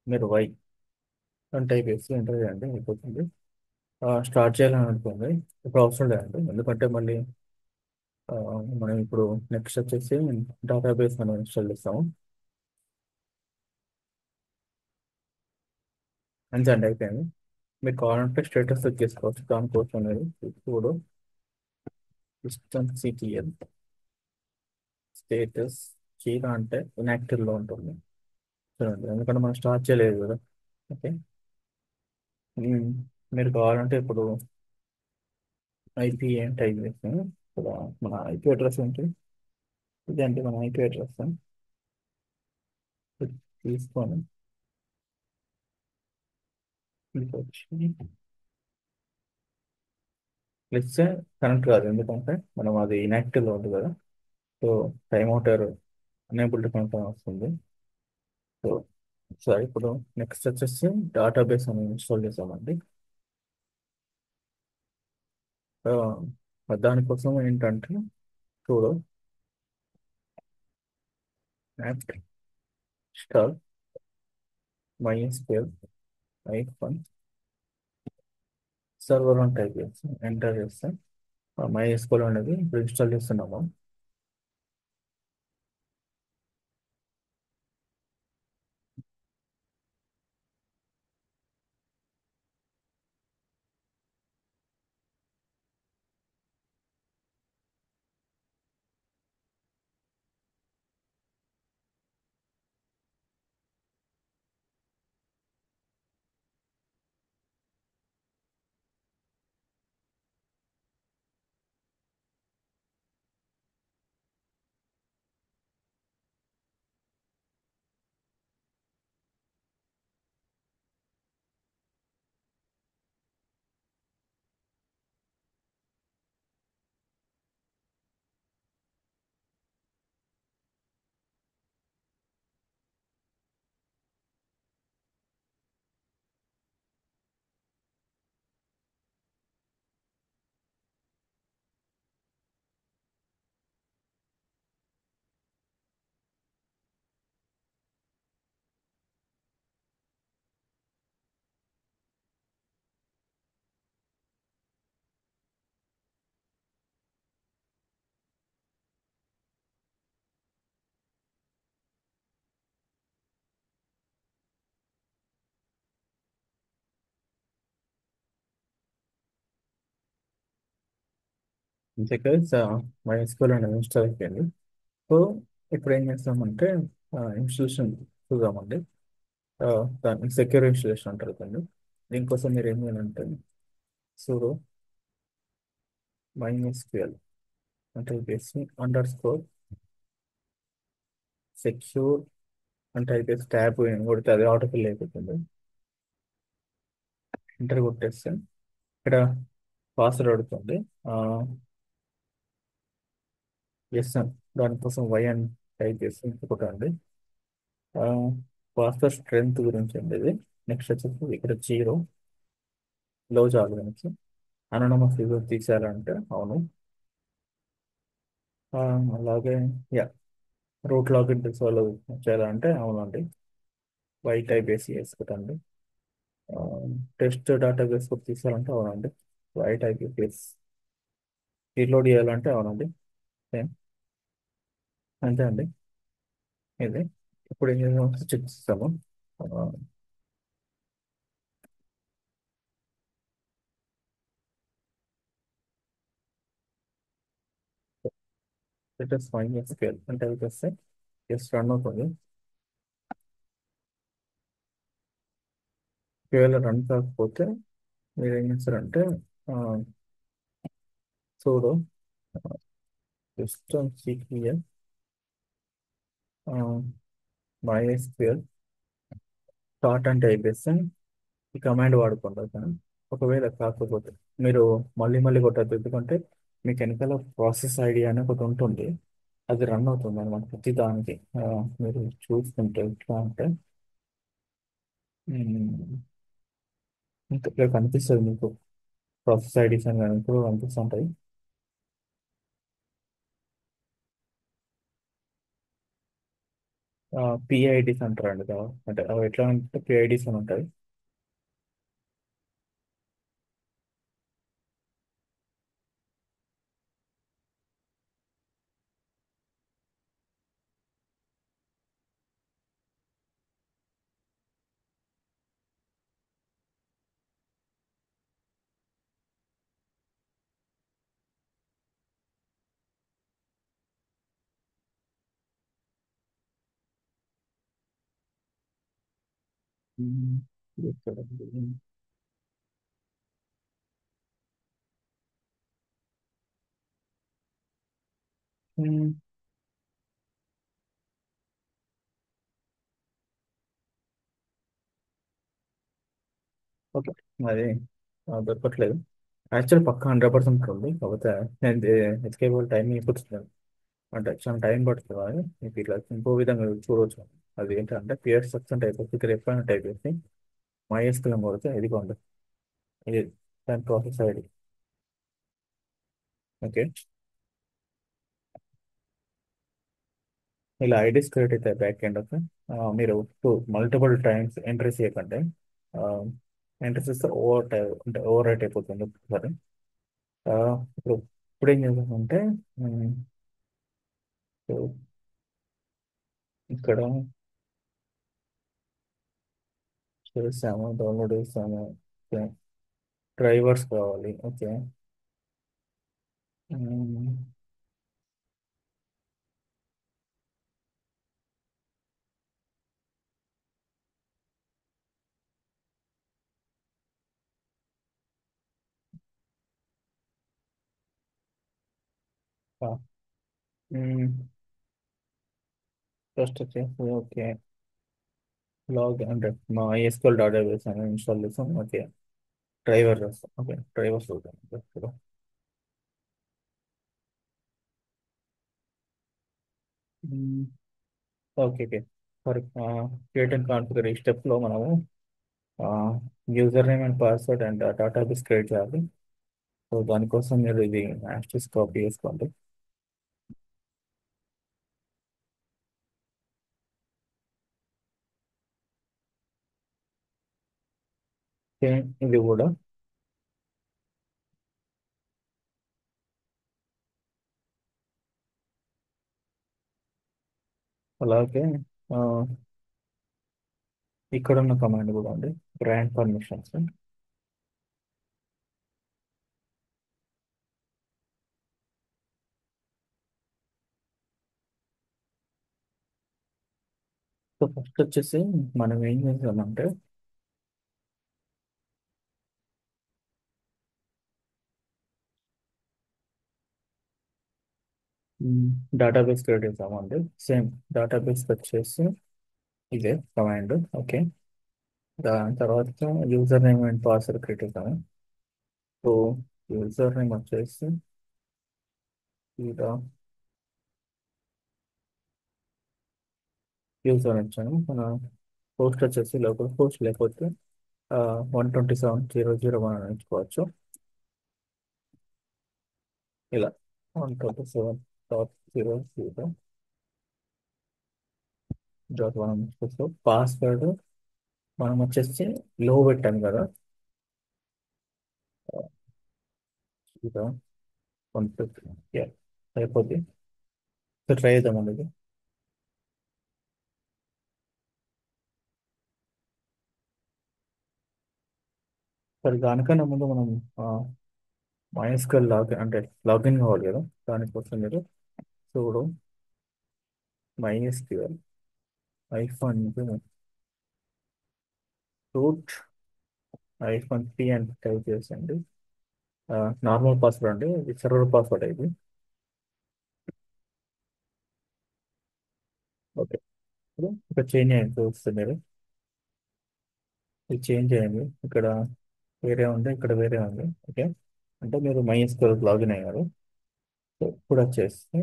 మీరు వై అని టైప్ చేసి ఎంటర్ చేయండి, అయిపోతుంది. స్టార్ట్ చేయాలని అనుకోండి. ఇప్పుడు అవసరం లేదండి, ఎందుకంటే మళ్ళీ ఆ, మనం ఇప్పుడు నెక్స్ట్ వచ్చేసి డేటాబేస్ మనం ఇన్స్టాల్ చేస్తాము. అంతే అండి, అయిపోయింది. మీకు కావాలంటే స్టేటస్ చెక్ చేసుకోవచ్చు దానికోసం అనేది. ఇప్పుడు సిస్టమ్ సిటిఎల్ స్టేటస్ చీరా అంటే ఇన్యాక్టివ్లో ఉంటుంది చూడండి, ఎందుకంటే మనం స్టార్ట్ చేయలేదు కదా. ఓకే, ఉమ్, మీరు కావాలంటే ఇప్పుడు ఐపీ ఏం టైప్ చేస్తాము. ఇక్కడ మన ఐపీ అడ్రస్ ఏంటి, ఇదంటే మన ఐపీ అడ్రస్ తీసుకొని ఇక్కడికి వచ్చి క్లిక్ కనెక్ట్ కాదు, ఎందుకంటే మనం అది ఇన్యాక్టివ్లో ఉంది కదా. So time outer unable to connect అని వస్తుంది. సో సరే, ఇప్పుడు నెక్స్ట్ వచ్చేసి డేటాబేస్ అని ఇన్స్టాల్ చేసామండి. దానికోసం ఏంటంటే చూడు app star MySQL iPhone. Server అని టైప్ చేస్తాం, ఎంటర్ చేస్తాం. మై ఎస్క్యూఎల్ అనేది ఇప్పుడు ఇన్స్టాల్ చేస్తున్నాము. ఇంతకే మై ఎస్క్యూఎల్ అనేది ఇన్స్టాల్ అయిపోయింది. సో ఇప్పుడు ఏం చేస్తామంటే ఇన్స్టాలేషన్ చూద్దామండి. ఆ, దాన్ని సెక్యూర్ ఇన్స్టాలేషన్ అంటారు దాన్ని. దీనికోసం మీరు ఏం చేయాలంటే సుడో MySQL అంటే చేసి అండర్ స్కోర్ సెక్యూర్ అంటే అయితే ట్యాబ్ కొడితే అది ఆటోఫిల్ అయిపోతుంది. ఎంటర్ కొట్టేస్తే ఇక్కడ పాస్వర్డ్ అడుగుతుంది. ఎస్ అని దానికోసం వై అని టైప్ చేసి కొట్టండి. పాస్వర్డ్ స్ట్రెంత్ గురించి అండి ఇది. నెక్స్ట్ వచ్చేసి ఇక్కడ జీరో లో జాబ్ గురించి అనోనమస్ యూజర్ తీసేయాలంటే అవును. ఆ, అలాగే యా రూట్ లాగిన్ తీసుకోవాలి చేయాలంటే అవునండి. వై టైప్ వేసి వేసుకుంటండి. టెస్ట్ డేటాబేస్ కూడా తీసుకోవాలంటే అవునండి. వై టైప్ వేసి రీలోడ్ చేయాలంటే అవునండి. సేమ్ అంతే అండి. ఇది ఇప్పుడు ఏం చేద్దాం చెక్ చేస్తాము. లెటెస్ట్ ఫైన్ స్కేల్ అంటే అది చేస్తే జస్ట్ రన్ అవుతుంది. ఒకవేళ రన్ కాకపోతే మీరు ఏం చేస్తారంటే చూడు సిస్టమ్ సిపిఎల్ MySQL స్టార్ట్ అంటే అయిపోతే ఈ కమాండ్ వాడుకోండి ఓకేనా. ఒకవేళ కాకపోతే మీరు మళ్ళీ మళ్ళీ కొట్టద్దు, ఎందుకంటే మీకు వెనకాల ప్రాసెస్ ఐడి అని ఒకటి ఉంటుంది. అది రన్ అవుతుంది అనమాట ప్రతి దానికి. మీరు చూసుకుంటే ఎట్లా అంటే మ్మ్, ఇక్కడ కనిపిస్తుంది మీకు ప్రాసెస్ ఐడీస్ అని ఇప్పుడు కనిపిస్తుంటాయి. పిఐడిస్ అంటారండి అంటే అవి ఎట్లా అంటే పిఐడిస్ అని ఉంటాయి. మ్మ్. ఇక్కడ మ్మ్. ఓకే అది దొరకట్లేదు. యాక్చువల్ పక్క 100% ఉంది, కాకపోతే నేను ఎస్కేబుల్ టైం అయిపోతుంది. అంటే చాలా టైం పడుతుంది అని మీకు ఇట్లా ఇంకో విధంగా చూడవచ్చు. అది ఏంటంటే పియర్ సక్సెంట్ అయిపోతుంది. ఇక్కడ ఎప్పుడైనా టైప్ చేసి MySQL కొడితే ఇదిగోండి, ఇది దాని ప్రాసెస్ ఐడి. ఓకే, ఇలా ఐడీస్ క్రియేట్ అవుతాయి బ్యాక్ ఎండ్. ఓకే, మీరు మల్టిపుల్ టైమ్స్ ఎంట్రీ చేయకండి. ఎంటర్ చేస్తే ఓవర్ టైప్ అంటే ఓవర్ రైట్ అయిపోతుంది ఒకసారి. ఆ, ఇప్పుడు ఇప్పుడు ఏం చేద్దామంటే ఉమ్, సో ఇక్కడ చేసాము, డౌన్లోడ్ చేసాము. ఓకే. డ్రైవర్స్ కావాలి. ఓకే. ఉమ్, ఆ, ఉమ్, ఫస్ట్ వచ్చేసి ఓకే. లాగ్ అంటే మా ఎస్క్యూఎల్ డేటాబేస్ అని ఇన్స్టాల్ చేసాం. ఓకే. డ్రైవర్ చేస్తాం. ఓకే. డ్రైవర్స్ చూద్దాం ఇప్పుడు. ఉమ్, okay. Okay. For create and configure ఈ స్టెప్లో మనము user name and password and database create చేయాలి. సో దానికోసం మీరు ఇది యాక్సెస్ కాపీ చేసుకోండి. సేమ్ ఇది కూడా. అలాగే ఆ, ఇక్కడ ఉన్న కమాండ్ కూడా ఉంది, గ్రాంట్ పర్మిషన్స్. సో ఫస్ట్ వచ్చేసి మనం ఏం చేసామంటే డేటాబేస్ క్రియేట్ చేసామండి. సేమ్ డేటాబేస్ వచ్చేసి ఇదే కమాండ్. ఓకే. దాని తర్వాత user name and password create చేసాము. సో యూజర్ నేమ్ వచ్చేసి ఇలా యూజర్ వచ్చాను. మన పోస్ట్ వచ్చేసి లోకల్ పోస్ట్, లేకపోతే 127.0.0 అని ఎంచుకోవచ్చు. ఇలా 127.0.0.1 ఎంచుకోవచ్చు. పాస్వర్డ్ మనం వచ్చేసి లో పెట్టాం కదా, ఇలా 150. అయిపోద్ది. సో ట్రై చేద్దామండి ఇది. సరే దానికన్నా ముందు మనం MySQL లాగిన్ అంటే లాగిన్ కావాలి కదా, దానికోసం మీరు చూడు MySQL రూట్ -p అని టైప్ చేసండి. నార్మల్ పాస్వర్డ్ అండి, ఇది సర్వర్ పాస్వర్డ్ ఇది. ఓకే. ఇప్పుడు ఇక్కడ చేంజ్ అయ్యింది చూస్తే మీరు. ఇది చేంజ్ అయ్యింది. ఇక్కడ వేరే ఉంది, ఇక్కడ వేరే ఉంది. ఓకే. అంటే మీరు MySQL లాగిన్ అయ్యారు. సో ఇప్పుడు వచ్చేసి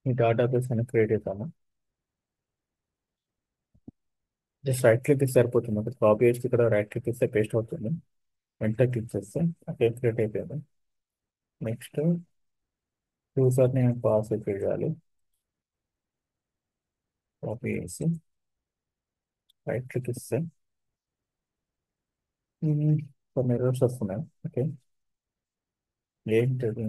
ఈ డేటాబేస్ అని క్రియేట్ చేద్దాము. జస్ట్ రైట్ క్లిక్ ఇస్తే సరిపోతుంది. ఒక కాపీ చేసి ఇక్కడ రైట్ క్లిక్ ఇస్తే పేస్ట్ అవుతుంది. ఎంటర్ క్లిక్ చేస్తే ఓకే క్రియేట్ అయిపోయింది. నెక్స్ట్ యూజర్ నేమ్ పాస్వర్డ్ చేయాలి. కాపీ చేసి రైట్ క్లిక్ ఇస్తే కొన్ని ఎర్రర్స్ వస్తున్నాయి. ఓకే. ఏంటది?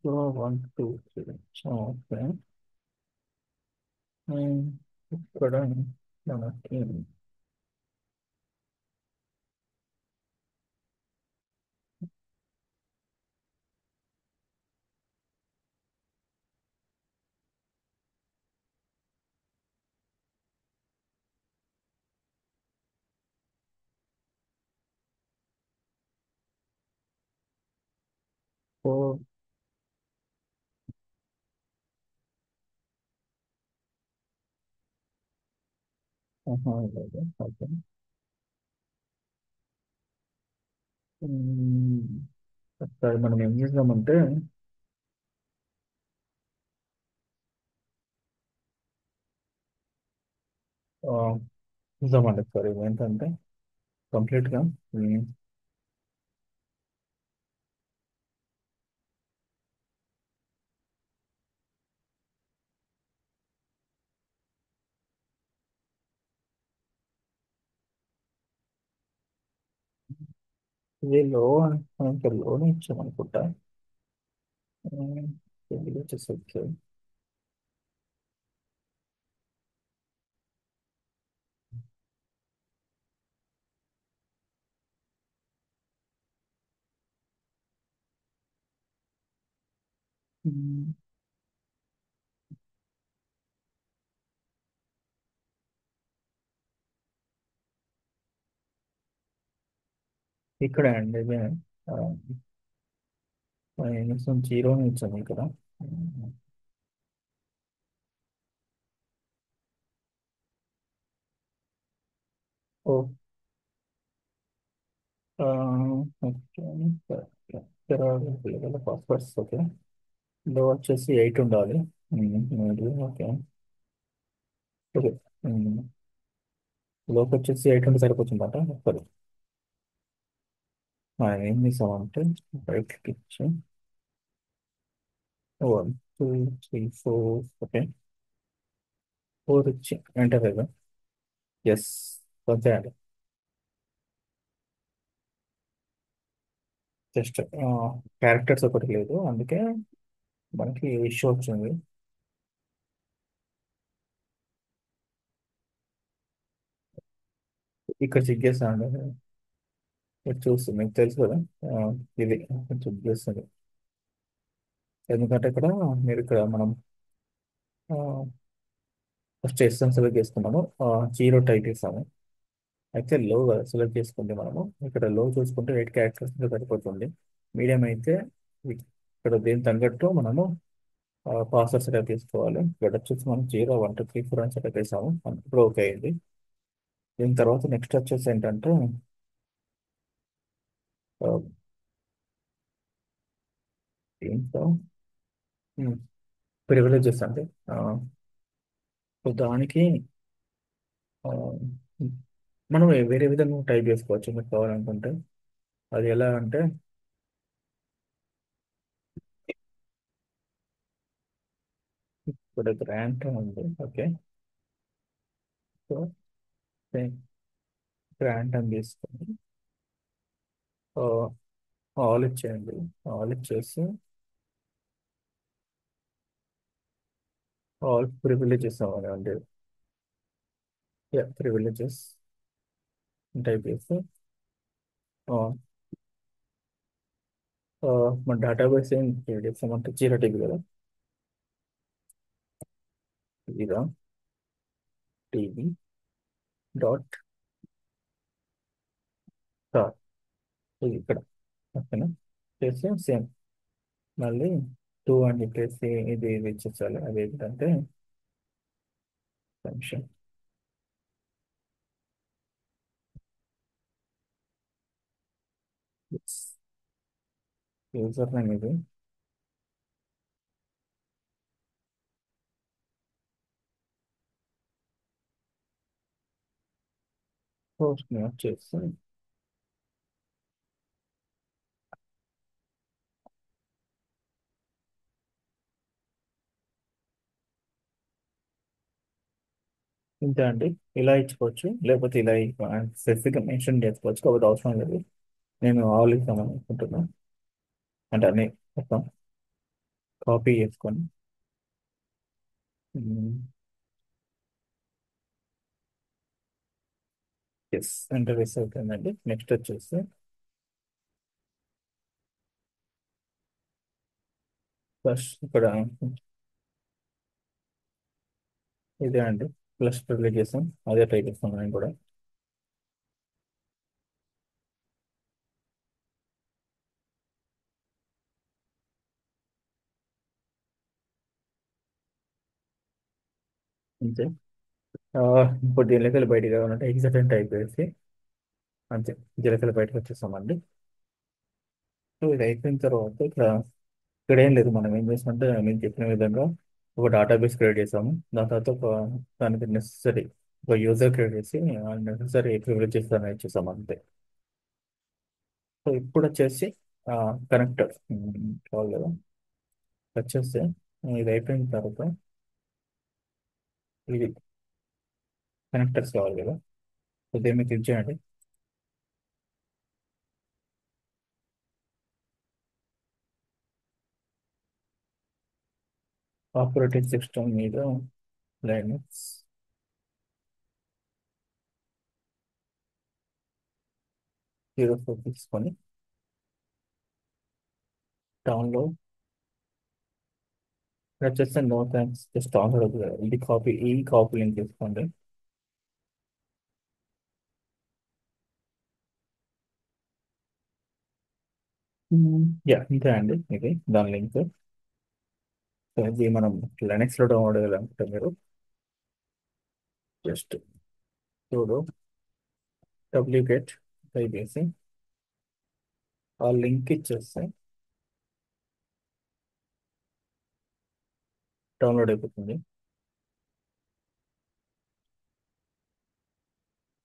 1 2 3. ఓకే. ఉమ్, ఇక్కడ మనకి ఆహా, లేదు. ఓకే. మ్మ్. ఒకసారి మనం ఏం చేద్దామంటే ఆ, చూద్దామండి ఒకసారి ఏంటంటే కంప్లీట్గా ఇది లో ఇంకా లోనే ఇచ్చామనుకుంటా. తెలుగు వచ్చేసి ఓకే. మ్మ్. ఇక్కడ అండి ఇది ఎన్ని జీరోని ఇచ్చాము ఇక్కడ. ఓ ఓకే. Passwords okay. లో వచ్చేసి 8 ఉండాలి. ఓకే. ఓకే. లోకి వచ్చేసి 8 ఉంటే సరిపోతుందట. సరే. ఏం చేసామంటే రైట్ క్లిక్ ఇచ్చి 1 2 3 4 ఓకే. 4 ఇచ్చి ఎంటర్ కదా. ఎస్. అంతే అండి. జస్ట్ క్యారెక్టర్స్ ఒకటి లేదు అందుకే మనకి ఇష్యూ వచ్చింది. ఇక్కడ చెక్ చేస్తాను అండి. ఇది చూస్తుంది మీకు తెలుసు కదా. ఇది చెక్ చేస్తుంది. ఎందుకంటే ఇక్కడ మీరు ఇక్కడ మనం ఫస్ట్ ఎస్ఎన్ సెలెక్ట్ చేసుకున్నాము. జీరో టైప్ చేసాము. అయితే లో సెలెక్ట్ చేసుకుంటే మనము ఇక్కడ లో చూసుకుంటే 8 క్యారెక్టర్స్ సరిపోతుంది. మీడియం అయితే ఇక్కడ దీని తగ్గట్టు మనము పాస్వర్డ్ సెలెక్ట్ చేసుకోవాలి. ఇక్కడ వచ్చేసి మనం 0 1 2 3 4 అని సెలెక్ట్ చేసాము. ఇప్పుడు ఓకే అయింది. దీని తర్వాత నెక్స్ట్ వచ్చేసి ఏంటంటే ఆ, దీంట్లో ప్రివిలేజెస్ అంటే ఆ, దానికి ఆ, మనం వేరే విధంగా టైప్ చేసుకోవచ్చు మీకు కావాలనుకుంటే. అది ఎలా అంటే ఇప్పుడు గ్రాంట్ ఉంది. ఓకే. సో గ్రాంట్ అని తీసుకొని ఆల్ ఇచ్చేయండి. ఆల్ ఇచ్చేసి ఆల్ ప్రివిలేజెస్ అవ్వాలి. ప్రివిలేజెస్ టైప్ చేస్తే ఆ, మన డేటాబేస్ ఏం క్రియేట్ చేస్తామంటే జీరో టీబీ కదా. Zero TB dot star. ఇది ఇక్కడ ఓకేనా. చేసి సేమ్ మళ్ళీ 2 అని చెప్పేసి ఇది ఇచ్చేసాలి. అది ఏంటంటే ఫంక్షన్ యూజర్ నేమ్ ఇది. పోస్ట్ నేమ్ వచ్చేసి ఇంతే అండి. ఇలా ఇచ్చుకోవచ్చు లేకపోతే ఇలా స్పెసిఫిక్గా మెన్షన్ చేసుకోవచ్చు. కాబట్టి అవసరం లేదు. నేను ఆల్ ఇద్దాం అనుకుంటున్నాను. అంటే అన్ని మొత్తం కాపీ చేసుకొని ఎస్ ఎంటర్ వేసి అవుతుందండి. నెక్స్ట్ వచ్చేసి ప్లస్ ఇక్కడ ఇదే అండి. ప్లస్ ప్రివిలేజ్ చేస్తాం. అదే ట్రై చేస్తాం నేను కూడా. అంతే. ఆ, ఇప్పుడు జీలకర్ర బయటికి రావాలంటే ఎగ్జాక్ట్ టైప్ వేసి అంతే, జీలకర్ర బయటకు వచ్చేస్తామండి. సో ఇది అయిపోయిన తర్వాత ఇక్కడ ఏం లేదు, మనం ఏం చేసామంటే నేను చెప్పిన విధంగా ఒక డేటాబేస్ క్రియేట్ చేసాము. దాని తర్వాత దానికి నెసరీ ఒక యూజర్ క్రియేట్ చేసి నెసరీ ప్రివిలేజెస్ అని ఇచ్చేసాము అంతే. సో ఇప్పుడు వచ్చేసి కనెక్టర్ కావాలి కదా, వచ్చేస్తే ఇది అయిపోయిన తర్వాత ఇది కనెక్టర్స్ కావాలి కదా. సో దీన్ని క్లిక్ చేయండి. ఆపరేటింగ్ సిస్టమ్ మీద లైనక్స్ 04 తీసుకొని డౌన్లోడ్ వచ్చేస్తే నో థ్యాంక్స్ జస్ట్ డౌన్లోడ్ అవుతుంది కదా. ఇది కాపీ, ఈ కాపీ లింక్ తీసుకోండి. యా ఇంతే అండి, ఇది దాని లింక్. సో ఇది మనం లైనక్స్లో డౌన్లోడ్ చేయాలనుకుంటే మీరు జస్ట్ sudo wget టైప్ చేసి ఆ లింక్ ఇచ్చేస్తే డౌన్లోడ్ అయిపోతుంది.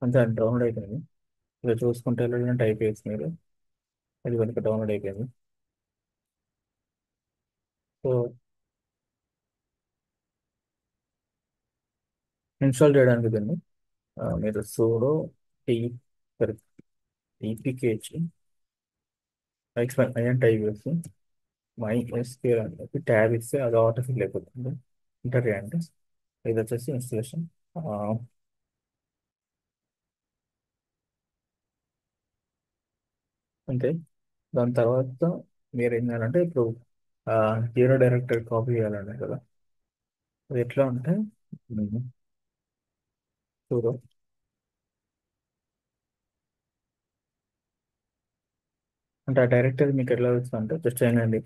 అంతే అండి, డౌన్లోడ్ అయిపోయింది. ఇలా చూసుకుంటే టైప్ చేసి మీరు అది కనుక డౌన్లోడ్ అయిపోయింది. సో ఇన్స్టాల్ చేయడానికి దీన్ని మీరు sudo టీ టీపీకేచి ఎక్స్ప్లెయిన్ టైప్ చేసి మై ఎస్క్యూఎల్ అని చెప్పి ట్యాబ్ ఇస్తే అది ఆటో ఫిల్ అయిపోతుంది. ఇంటర్ చేయండి. ఇది వచ్చేసి ఇన్స్టలేషన్ అంతే. దాని తర్వాత మీరు ఏం చేయాలంటే ఇప్పుడు జీరో డైరెక్టరీ కాపీ చేయాలండి కదా. అది ఎట్లా అంటే చూడు, అంటే ఆ డైరెక్టరీ మీకు ఎట్లా వస్తుంది అంటే జస్ట్ ఏంటండి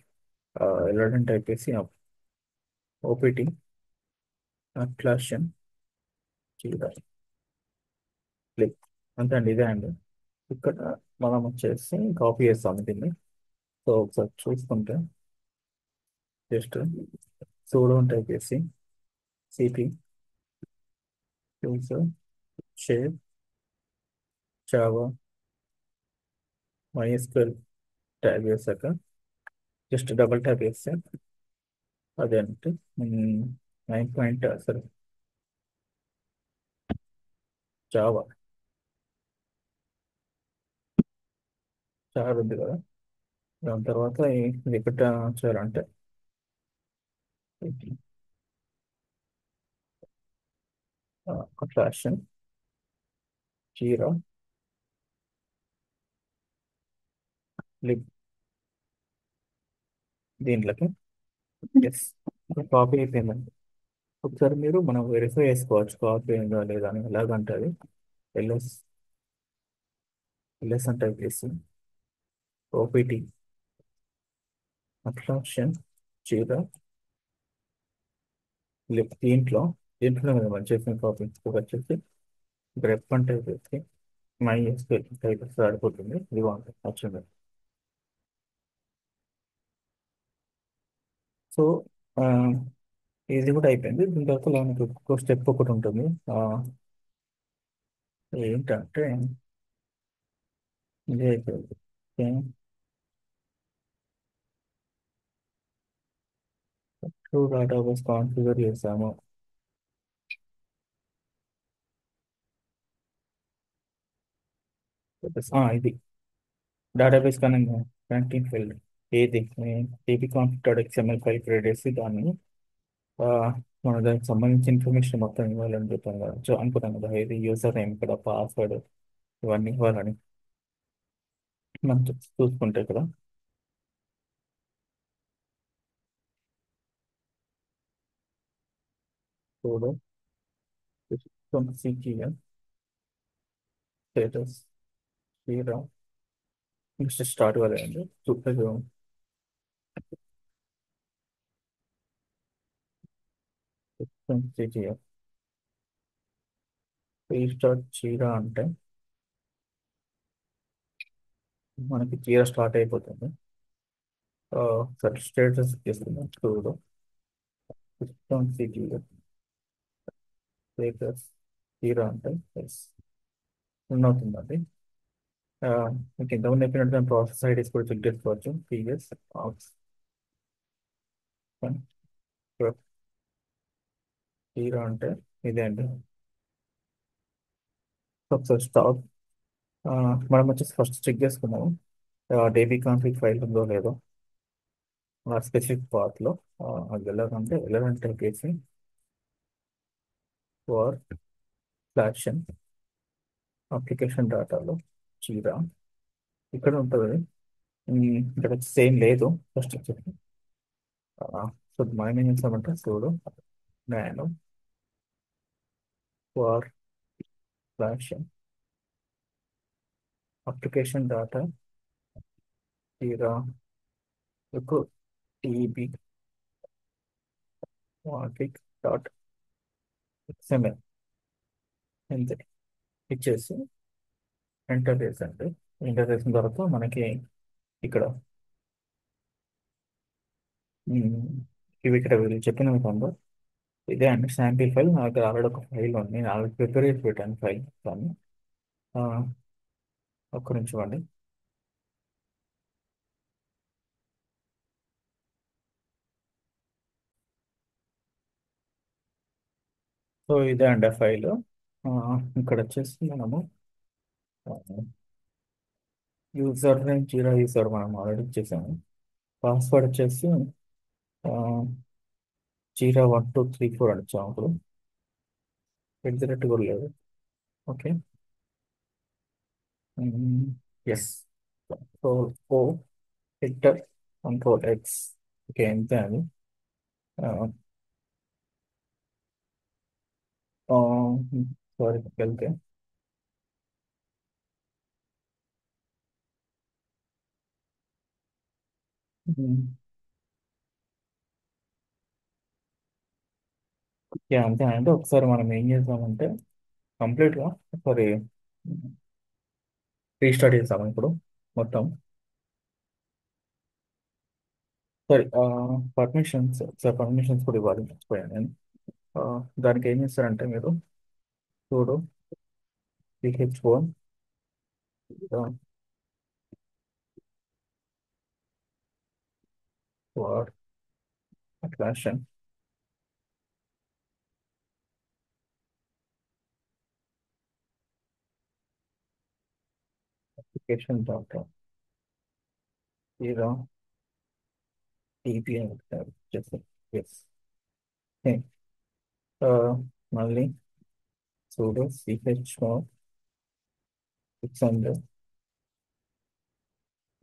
వెళ్ళడం టైప్ చేసి ఓపీటీ అట్లాషన్ జీరో క్లిక్, అంతే అండి, ఇదే అండి. ఇక్కడ మనం వచ్చేసి కాపీ చేస్తాం దీన్ని. సో ఒకసారి చూసుకుంటే జస్ట్ సూడో టైప్ చేసి CP user share Java MySQL tab చేశాక జస్ట్ డబుల్ ట్యాప్ చేస్తే అదే అంటే 9 పాయింట్ సరే జావా జావా ఉంది కదా. దాని తర్వాత ఇది ఎక్కడ చేయాలంటే ఫ్యాషన్ జీరో లిబ్ దీంట్లోకి ఎస్ కాపీ అయిపోయిందండి. ఒకసారి మీరు మనం వెరిఫై చేసుకోవచ్చు కాపీ అయిందా లేదా అని. ఎలాగంటే అది ఎల్ఎస్ ఎల్ఎస్ అని టైప్ చేసి ఓపీటీ అట్రాక్షన్ జీరో లిబ్ దీంట్లో మనం చేసిన కాపీ వచ్చేసి గ్రెప్ అని టైప్ చేసి మై ఎస్క్యూఎల్ టైప్ చేస్తే సరిపోతుంది. ఇది బాగుంటుంది నచ్చింది. సో ఆ, ఇది కూడా అయిపోయింది. దీని తర్వాత మనకు ఇంకో స్టెప్ ఒకటి ఉంటుంది. ఆ, ఏంటంటే ఇది అయిపోయింది. ట్రూ డేటాబేస్ కాన్ఫిగర్ చేసాము. ఇది డేటాబేస్ కనెక్టింగ్ ఫీల్డ్ ఏది AP configure XML file create చేసి దాన్ని ఆ, మన దానికి సంబంధించిన ఇన్ఫర్మేషన్ మొత్తం ఇవ్వాలని చెప్పాను కదా. సో అనుకున్నాం కదా, ఇది యూజర్ నేమ్ ఇక్కడ పాస్వర్డ్ ఇవన్నీ ఇవ్వాలని. మనం చూసుకుంటే ఇక్కడ చూడు సిక్యూఎల్ స్టేటస్ జీరో నెక్స్ట్ స్టార్ట్ కదండి చూపేది రీస్టార్ట్ చీర అంటే మనకి చీర స్టార్ట్ అయిపోతుంది. సరే స్టేటస్ తీసుకుందాం చూడు. సిస్టమ్ సిటీలో స్టేటస్ చీర అంటే ఎస్ రన్ అవుతుందండి. ఆ, మీకు ఇంతకుముందు చెప్పినట్టు ప్రాసెస్ ఐడీస్ కూడా చెక్ చేసుకోవచ్చు. ప్రీవియస్ ఆప్స్ చీర అంటే ఇదే అండి. ఒకసారి స్టాప్. మనం వచ్చేసి ఫస్ట్ చెక్ చేసుకున్నాము డేబీ కాన్ఫిగ్ ఫైల్ ఉందో లేదో ఆ స్పెసిఫిక్ పాత్లో. అది వెళ్ళాలంటే వెళ్ళాలంటే కేసి ఫర్ ఫ్లాషన్ అప్లికేషన్ డేటాలో చీర ఇక్కడ ఉంటుంది. ఇక్కడ సేమ్ లేదు. ఫస్ట్ వచ్చేసి సో మనం ఏం చేస్తామంటే చూడు నేను ఫర్ ఫ్లాషన్ అప్లికేషన్ డేటా చీర మీకు టీబీ కాన్ఫిగ్ డాట్ ఎక్స్ఎంఎల్ అంతే ఇచ్చేసి ఎంటర్ చేసండి. ఎంటర్ చేసిన తర్వాత మనకి ఇక్కడ ఉమ్, ఇవి ఇక్కడ వీళ్ళు చెప్పిన విధంగా ఇదే అండి శాంపిల్ ఫైల్. నా దగ్గర ఆల్రెడీ ఒక ఫైల్ ఉంది. నేను ఆల్రెడీ ప్రిపేర్ చేసి పెట్టాను ఫైల్ కానీ ఆ, ఒక్క నిమిషం అండి. సో ఇదే అండి ఆ ఫైల్. ఇక్కడ వచ్చేసి మనము యూజర్ నేమ్ జీరో యూజర్ మనం ఆల్రెడీ ఇచ్చేసాము. పాస్వర్డ్ వచ్చేసి జీరో 1234 అని ఇచ్చాము. అప్పుడు ఎగ్జాక్ట్ కూడా లేదు. ఓకే. ఎస్. సో ఓ ఎంటర్ కంట్రోల్ X. ఓకే అంతే అది. సారీ వెళ్తే యా అంతే అంటే ఒకసారి మనం ఏం చేద్దామంటే కంప్లీట్గా ఒకసారి రీస్టార్ట్ చేద్దాం ఇప్పుడు మొత్తం. సరే పర్మిషన్స్ ఒకసారి పర్మిషన్స్ కూడా ఇవ్వాలి మర్చిపోయాను నేను. ఆ, దానికి ఏం చేస్తారంటే మీరు చూడు PH1 war attraction application dot zero TP అని చేస్తాం. ఎస్. మళ్ళీ చూడు CH1 600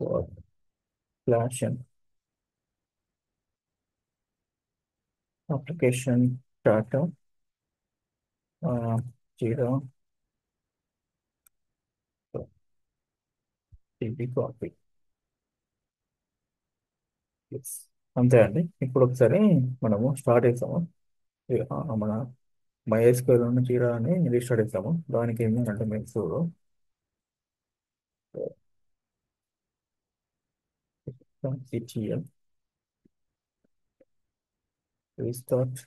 వార్ ఫ్లాషన్ application data zero TP copy. Yes. అంతే అండి. ఇప్పుడు ఒకసారి మనము స్టార్ట్ చేసాము. మన MySQL ఉన్న జీరా అని రీస్టార్ట్ చేసాము. దానికి ఏంటంటే మీరు చూడు CTL రీస్టార్ట్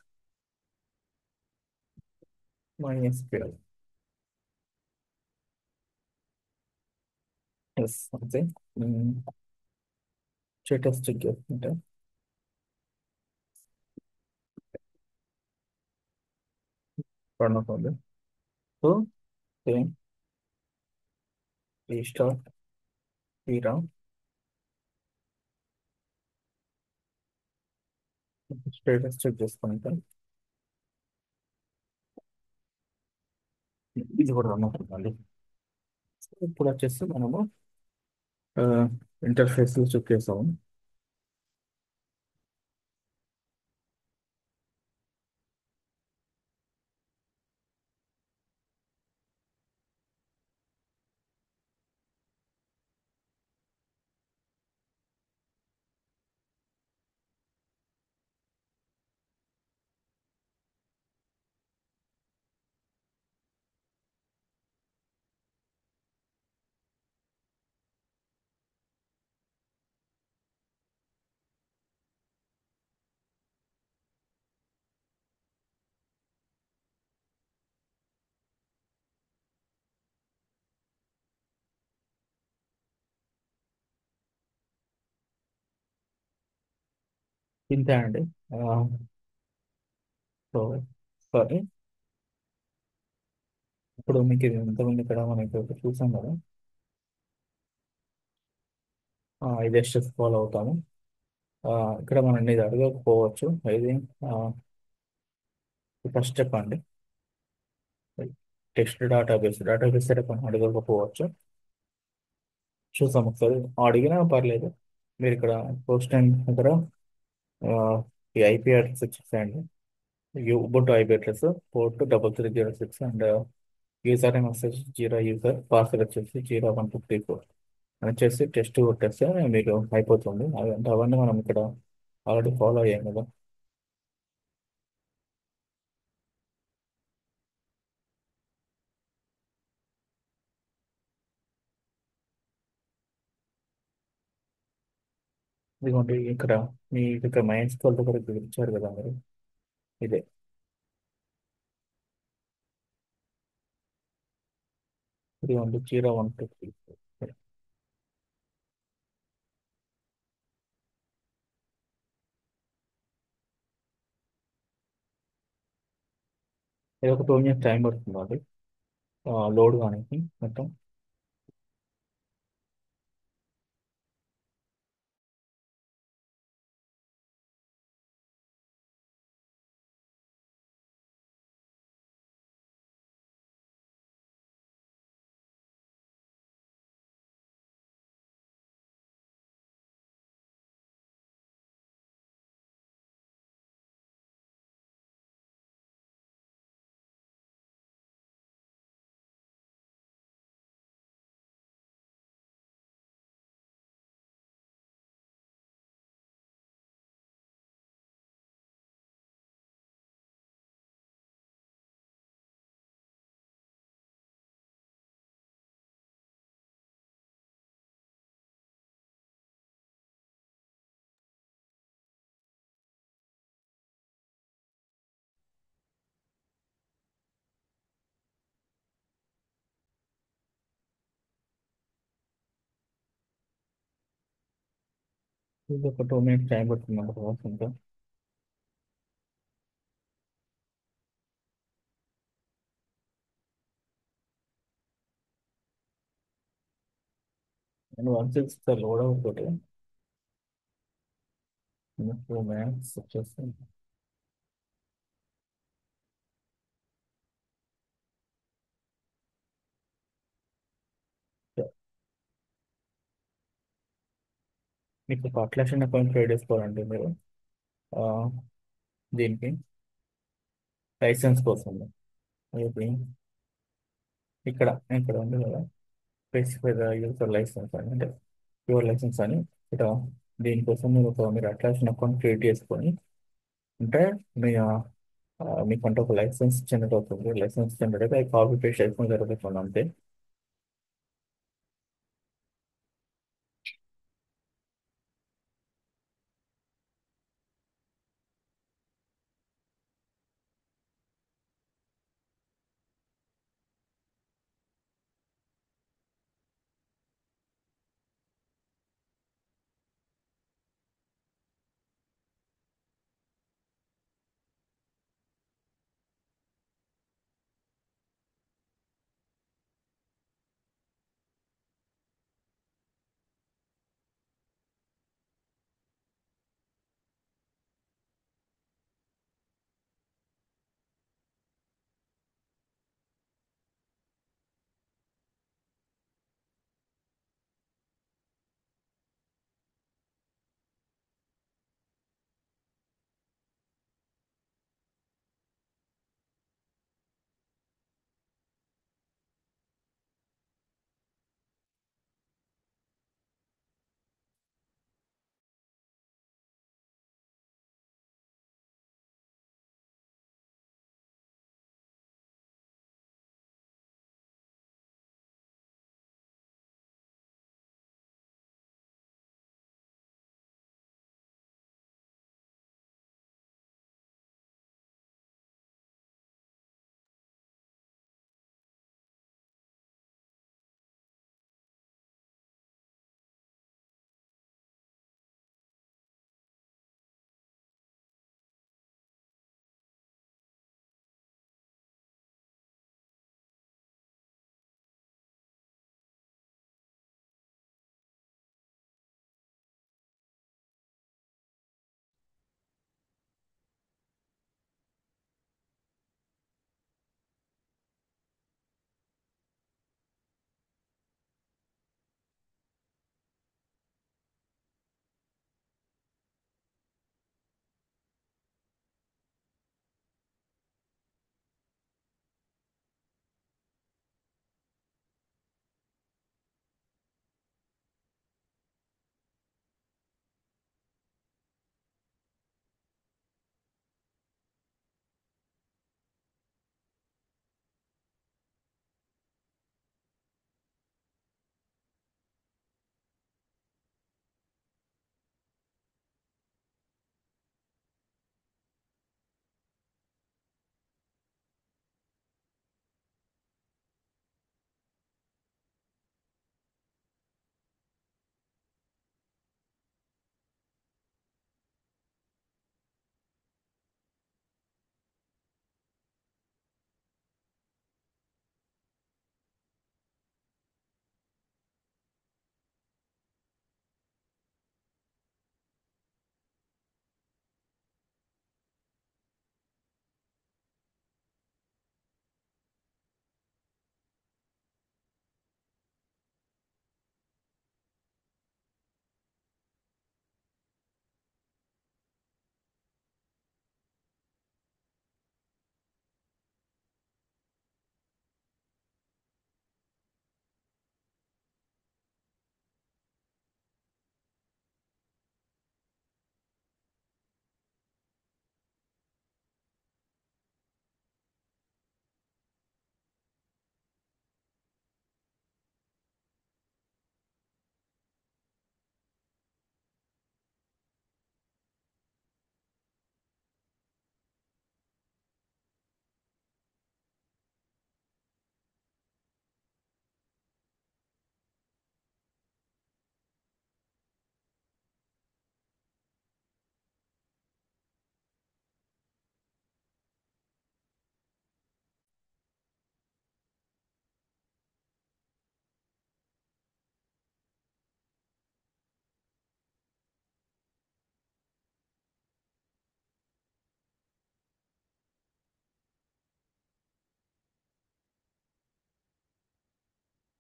MySQL. ఎస్ అంతే. స్టేటస్ చెక్ చేసుకుంటే రన్ అవుతుంది. సో సేమ్ రీస్టార్ట్ జీరా స్టేటస్ చెక్ చేసుకుంటే ఇది కూడా రన్ అవుతుందండి. ఇప్పుడు వచ్చేసి మనము ఇంటర్ఫేస్ చెక్ చేసాము. ఇంతే అండి. ఆ, సో సారీ, ఇప్పుడు మీకు ఇది ఇంతకుముందు ఇక్కడ మనకి ఒకటి చూసాం కదా. ఇదే స్టెప్స్ ఫాలో అవుతాము. ఆ, ఇక్కడ మనం ఇది అడగకపోవచ్చు. ఇది ఫస్ట్ స్టెప్ అండి. టెక్స్ట్ డేటాబేస్ అయితే మనం అడగకపోవచ్చు. చూసాం ఒకసారి, అడిగినా పర్లేదు. మీరు ఇక్కడ పోస్ట్ అండ్ ఇక్కడ ఆ, ఈ ఐపీ అడ్రస్ ఇచ్చేసేయండి. Ubuntu IP address port 3306 and user name వచ్చేసి జీరో, యూజర్ పాస్వర్డ్ వచ్చేసి 0154 అని చేసి టెస్ట్ కొట్టేస్తే మీకు అయిపోతుంది. అంటే అవన్నీ మనం ఇక్కడ ఆల్రెడీ ఫాలో అయ్యాం కదా. ఇదిగోండి ఇక్కడ మీ ఇక్కడ మైండ్ స్కూల్ దగ్గర ఇక్కడ ఇచ్చారు కదా మీరు. ఇదే, ఇదిగోండి 0123. ఇది ఒక 2 మినిట్స్ టైం పడుతుంది అది లోడ్ కానీ మొత్తం. ఇది ఒక 2 మినిట్స్ టైం పడుతుంది అండి ప్రాసెస్ ఇంకా. నేను 160 లోడ్ అవుతుంది. 2 మినిట్స్ వచ్చేసి మీకు ఒక అట్లాషన్ అకౌంట్ క్రియేట్ చేసుకోవాలండి మీరు. ఆ, దీనికి లైసెన్స్ కోసం ఇది ఇక్కడ ఇక్కడ ఉంది కదా, స్పెసిఫై ద యూజర్ లైసెన్స్ అని, అంటే యువర్ లైసెన్స్ అని. ఇక్కడ దీనికోసం మీరు అట్రాక్షన్ అకౌంట్ క్రియేట్ చేసుకొని అంటే మీ మీకంటే ఒక లైసెన్స్ జనరేట్ అవుతుంది. లైసెన్స్ జనరేట్ అయితే అది కాపీ పేస్ట్ చేసుకొని జరుగుతుంది అంతే.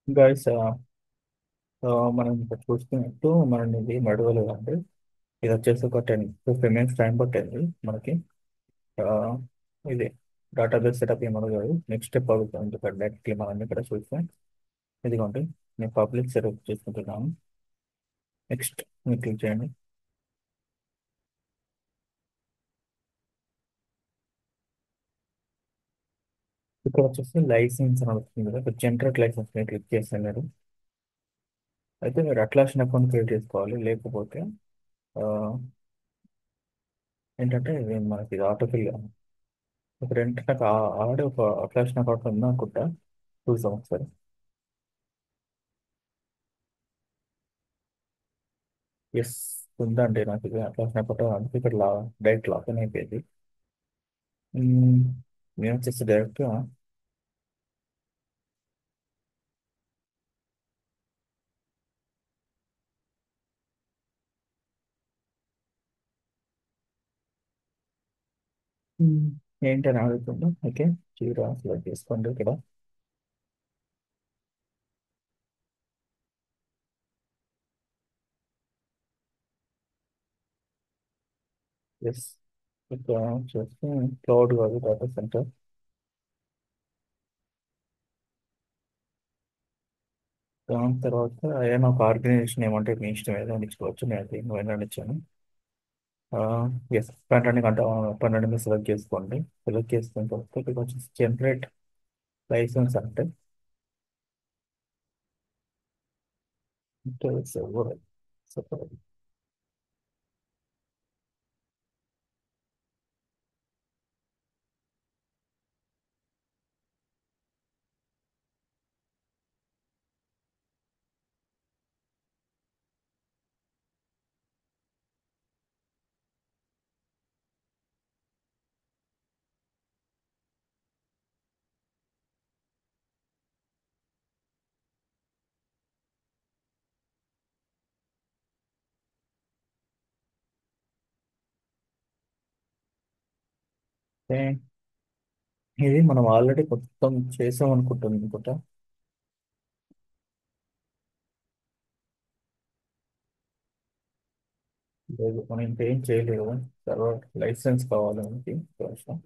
గైస్, మనం ఇక్కడ చూసుకున్నట్టు మనం ఇది మడవలేదండి. ఇది వచ్చేసి ఒక 10-15 మినిట్స్ టైం పట్టింది మనకి. ఆ, ఇది డేటాబేస్ సెటప్ ఏమన్నా కాదు, నెక్స్ట్ స్టెప్ అవుతుంది ఇక్కడ డైరెక్ట్లీ మనం ఇక్కడ చూస్తే. ఇదిగోండి, నేను పబ్లిక్ సెటప్ చేసుకుంటున్నాను. నెక్స్ట్ మీరు క్లిక్ చేయండి. ఇక్కడ వచ్చేసి లైసెన్స్ అని వస్తుంది కదా, ఇక్కడ జనరేట్ లైసెన్స్ మీద క్లిక్ చేస్తే మీరు, అయితే మీరు అట్లాషన్ అకౌంట్ క్రియేట్ చేసుకోవాలి. లేకపోతే ఆ, ఏంటంటే ఇది మనకి ఇది ఆటోఫిల్. ఇక్కడ ఏంటంటే నాకు ఆల్రెడీ ఒక అట్లాషన్ అకౌంట్ ఉందా అనుకుంటా, చూసాం ఒకసారి. ఎస్, ఉందండి నాకు ఇది అట్లాషన్ అకౌంట్. అందుకే ఇక్కడ డైరెక్ట్ లాగిన్ అయిపోయింది. మ్మ్, నేను వచ్చేసి డైరెక్ట్ ఏంటని అడుగుతుందా. ఓకే, జీరో సెలెక్ట్ చేసుకోండి ఇక్కడ. ఎస్, ఇక్కడ వచ్చేసి క్లౌడ్ కాదు, డేటా సెంటర్. దాని తర్వాత ఏదైనా ఒక ఆర్గనైజేషన్ ఏమంటే మీ ఇష్టం ఏదైనా ఇచ్చుకోవచ్చు. నేను అయితే నువ్వు ఇచ్చాను. ఎస్, 12 మీద సెలెక్ట్ చేసుకోండి. సెలెక్ట్ చేసుకున్న తర్వాత ఇక్కడ వచ్చేసి జనరేట్ లైసెన్స్ అంటే సర్వర్ సపరేట్. ఇది మనం ఆల్రెడీ మొత్తం చేసాం అనుకుంటుంది అనుకుంటా. లేదు, మనం ఇంకేం చేయలేదు. సర్వర్ లైసెన్స్ కావాలి మనకి కొంచెం.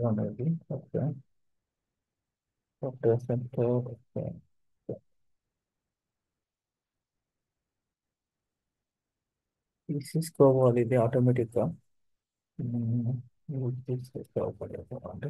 అనేది ఓకే. Software centre okay. తీసుకోవాలి ఇది ఆటోమేటిక్గా. తీసుకోవాలి అంటే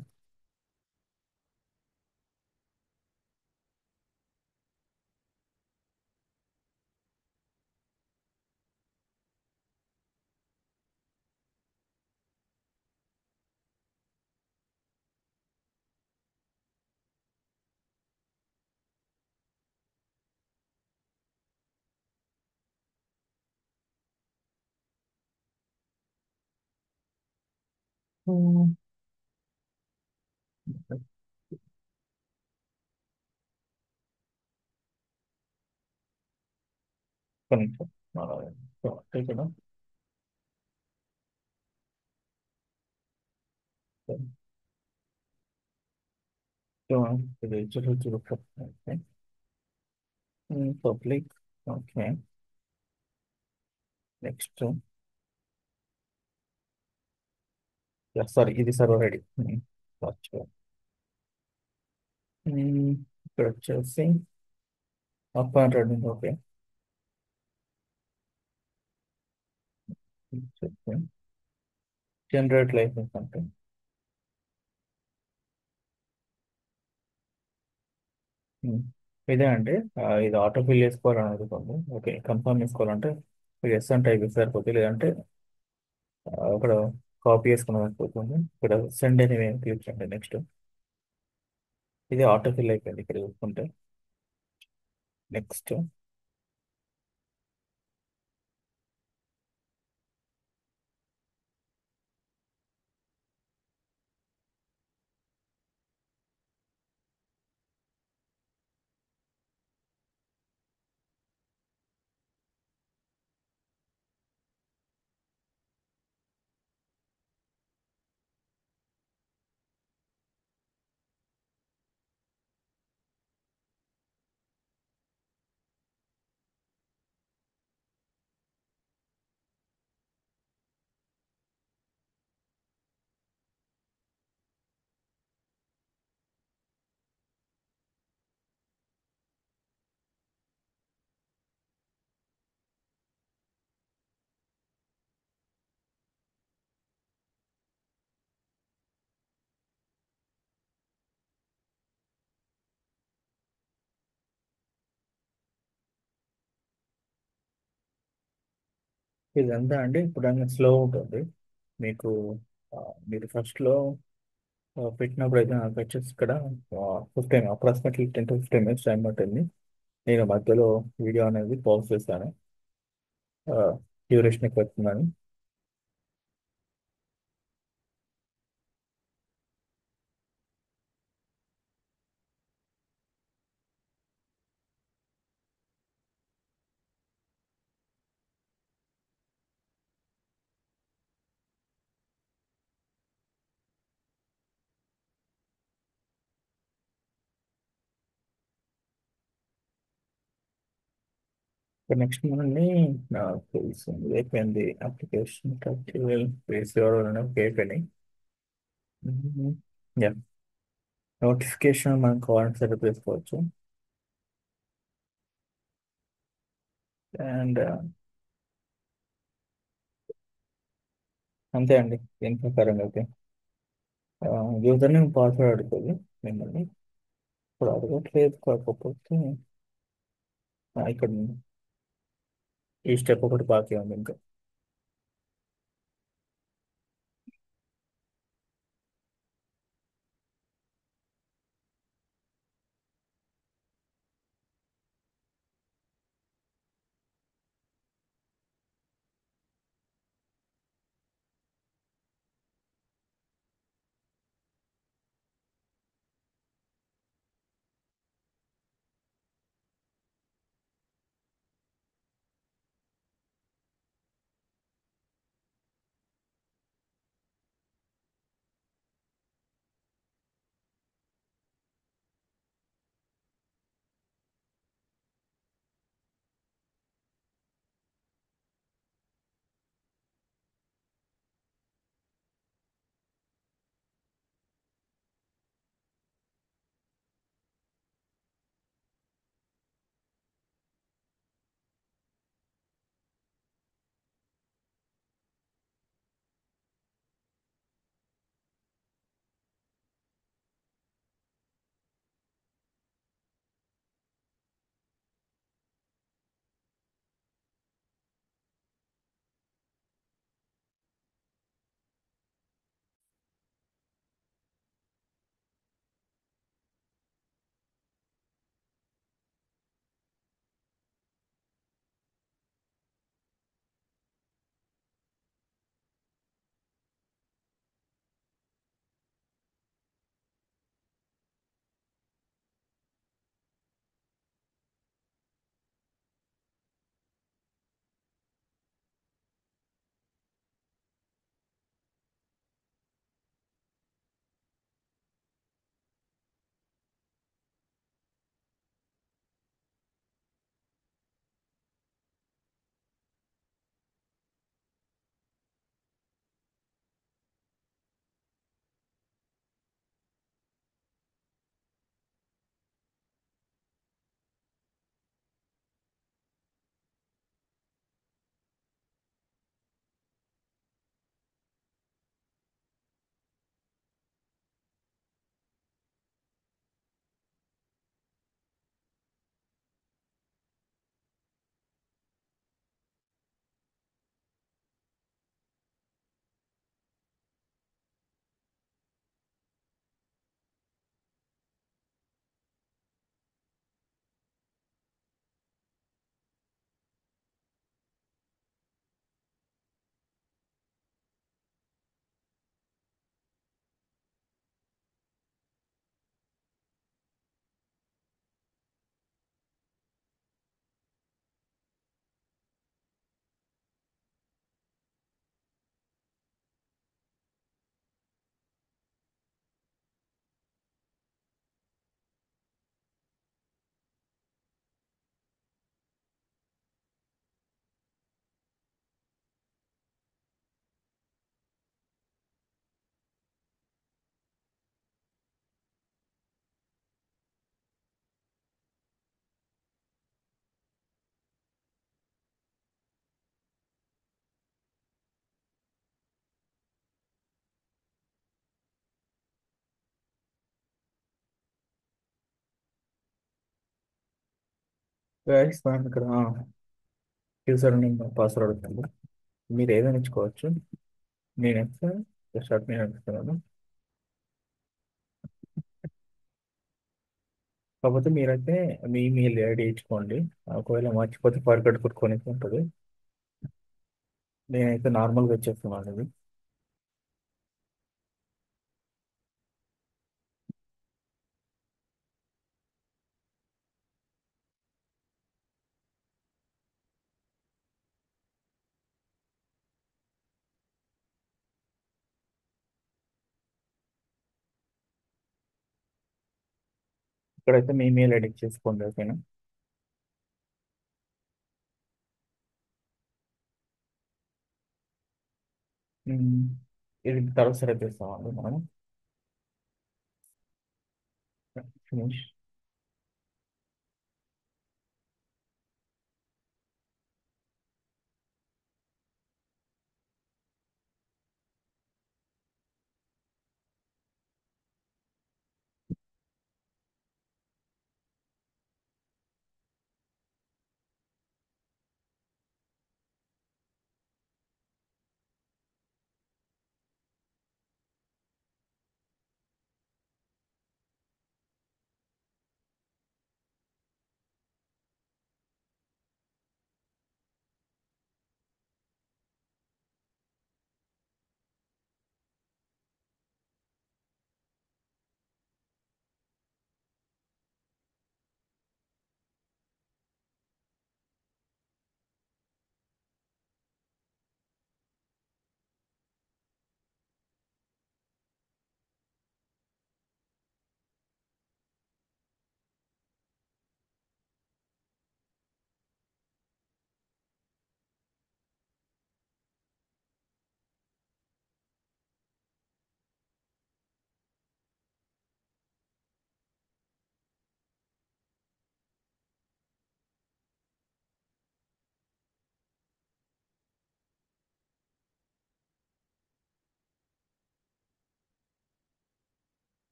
కనెక్ట్ ఇక్కడ. ఇది చూడు పబ్లిక్. Okay, next. సారీ, ఇది సర్వర్ రెడీ. ఇక్కడ వచ్చేసి up and running. Okay, generate license అంటే ఉమ్, ఇదే అండి. ఇది ఆటో ఫిల్ చేసుకోవాలని అడుగుతుంది. ఓకే, కన్ఫర్మ్ చేసుకోవాలంటే మీరు ఎస్ అని టైప్ చేస్తే సరిపోతుంది. లేదంటే అక్కడ కాపీ చేసుకున్న సరిపోతుంది. ఇక్కడ సెండ్ అని మేము క్లిక్ చేయండి. నెక్స్ట్, ఇది ఆటో ఫిల్ అయిపోయింది ఇక్కడ చూసుకుంటే. నెక్స్ట్, ఇదంతా అంటే ఇప్పుడు అనేది స్లో ఉంటుంది మీకు. ఆ, మీరు ఫస్ట్లో పెట్టినప్పుడు అయితే నాకు వచ్చేసి ఇక్కడ 15 అప్రాక్సిమేట్లీ 10 to 15 minutes టైం పట్టింది. నేను మధ్యలో వీడియో అనేది పాజ్ చేశాను, డ్యూరేషన్ ఎక్కువ అవుతుందని. నెక్స్ట్ మనల్ని నాకు తెలిసింది అయిపోయింది అప్లికేషన్ ఫేస్ అయిపోయినాయి. యా, నోటిఫికేషన్ మనం కావాలంటే సెటప్ చేసుకోవచ్చు. అండ్ అంతే అండి, దీని ప్రకారం అయితే యూజర్ నేమ్ పాస్వర్డ్ అడుగుతుంది మిమ్మల్ని. ఇప్పుడు అడగట్లేదు కాకపోతే ఇక్కడ ఈ స్టెప్ ఒకటి బాకీ ఉంది ఇంకా. గైస్ మనం ఇక్కడ యూజర్ నేమ్ పాస్వర్డ్ అడుగుతుంది. మీరు ఏదైనా ఇచ్చుకోవచ్చు. నేనైతే షర్ట్ నేను ఇస్తున్నాను. కాకపోతే మీరైతే మీ ఈమెయిల్ ఐడి ఇచ్చుకోండి. ఒకవేళ మర్చిపోతే ఫర్గట్ కొట్టుకొని ఉంటుంది. నేనైతే నార్మల్గా ఇచ్చేస్తున్నాను ఇది. ఇక్కడైతే మీ ఈమెయిల్ ఐడి ఇచ్చేసుకోండి, ఓకేనా? ఉమ్, ఇది తర్వాత సరే చేస్తామండి మనం. ఫినిష్.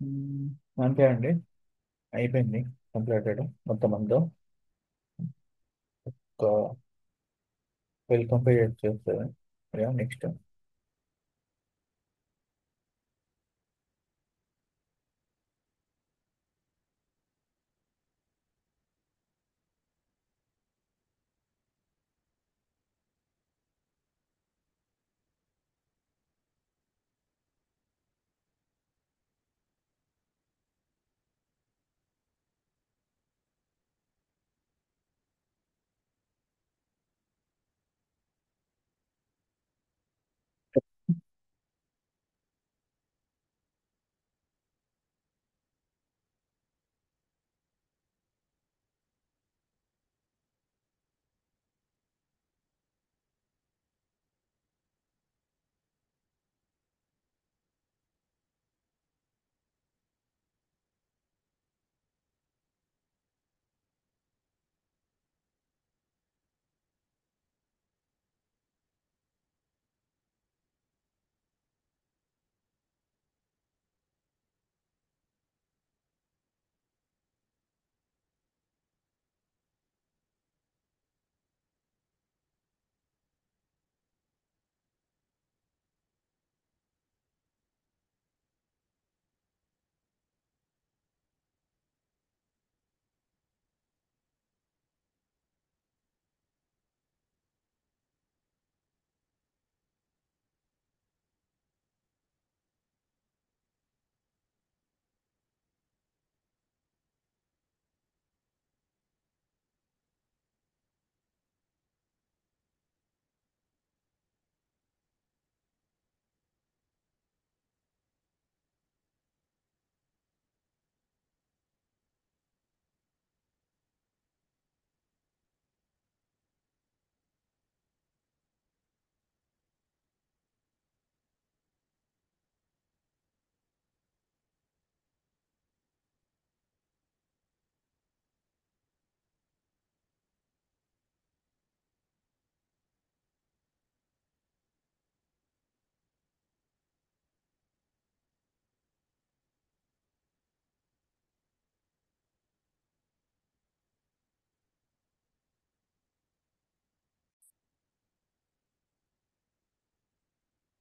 ఉమ్, అంతే అండి. అయిపోయింది. కంప్లీటెడ్ మొత్తం అంతా. ఒక వెల్కమ్ పేజ్ చేస్తుంది. నెక్స్ట్.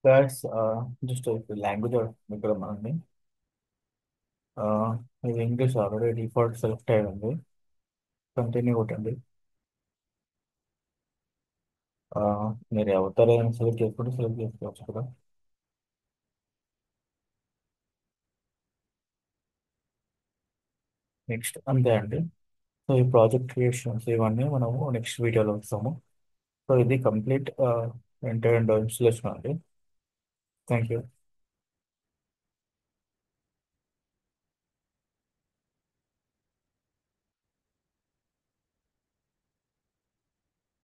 ప్లస్ జస్ట్ లాంగ్వేజ్ ఇక్కడ మనల్ని ఇది ఇంగ్లీష్ ఆల్రెడీ డిఫాల్ట్ సెలెక్ట్ అయి ఉంది. కంటిన్యూ కొట్టండి. ఆ, మీరు ఎవరితో సెలెక్ట్ చేసుకుంటే సెలెక్ట్ చేసుకోవచ్చు కదా. నెక్స్ట్ అంతే అండి. సో ఈ ప్రాజెక్ట్ క్రియేషన్స్ ఇవన్నీ మనము నెక్స్ట్ వీడియోలో వస్తాము. సో ఇది complete end to end installation అండి. Thank you.